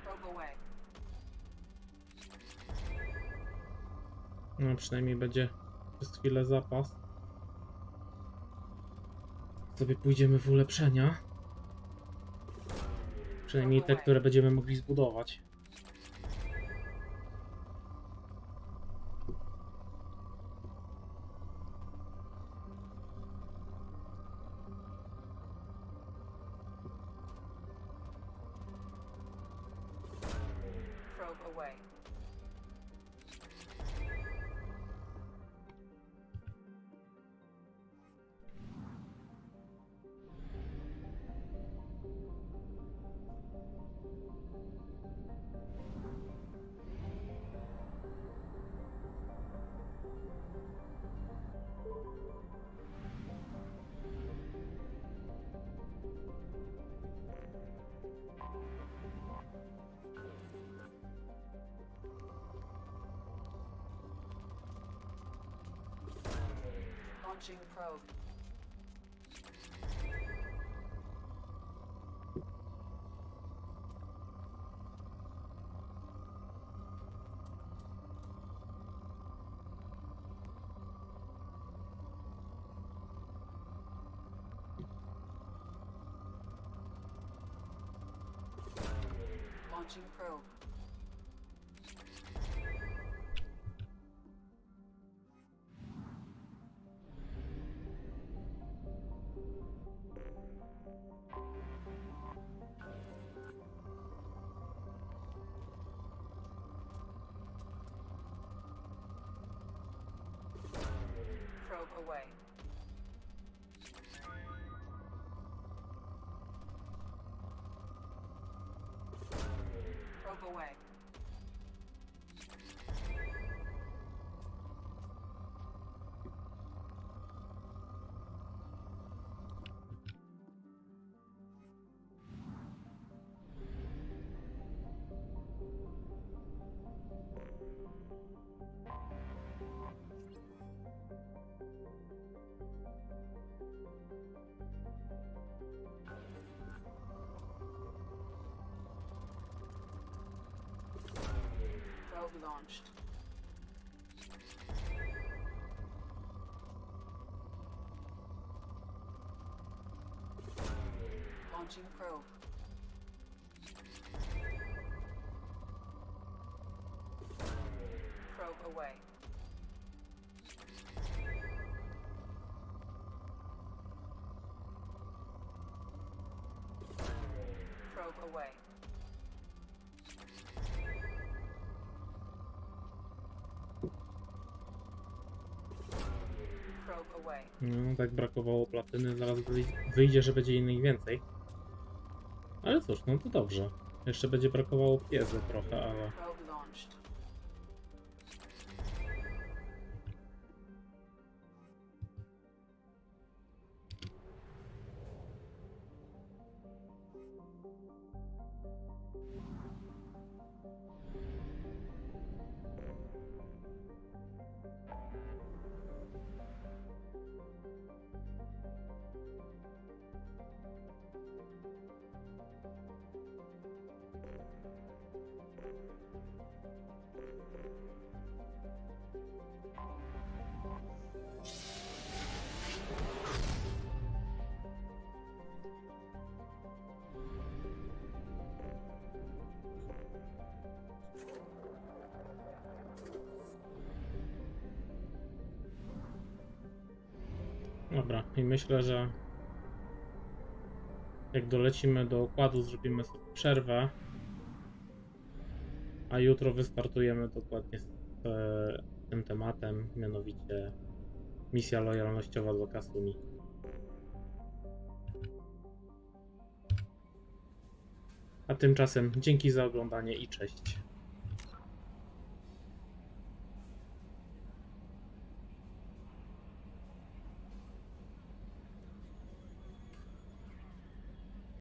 Probe away. No przynajmniej będzie przez chwilę zapas. Sobie pójdziemy w ulepszenia. Przynajmniej te, które będziemy mogli zbudować. Probe away. Launching probe. Launching probe. Probe away. Probe away. Probe launched. Launching probe. Probe away. Probe away. Probe away. No, tak brakowało platyny, zaraz wyjdzie, że będzie innych więcej. Ale cóż, no to dobrze. Jeszcze będzie brakowało piezy trochę, ale... Probe launched. Dobra, i myślę, że jak dolecimy do układu, zrobimy sobie przerwę, a jutro wystartujemy dokładnie z tym tematem, mianowicie misja lojalnościowa do Kasumi. A tymczasem dzięki za oglądanie i cześć.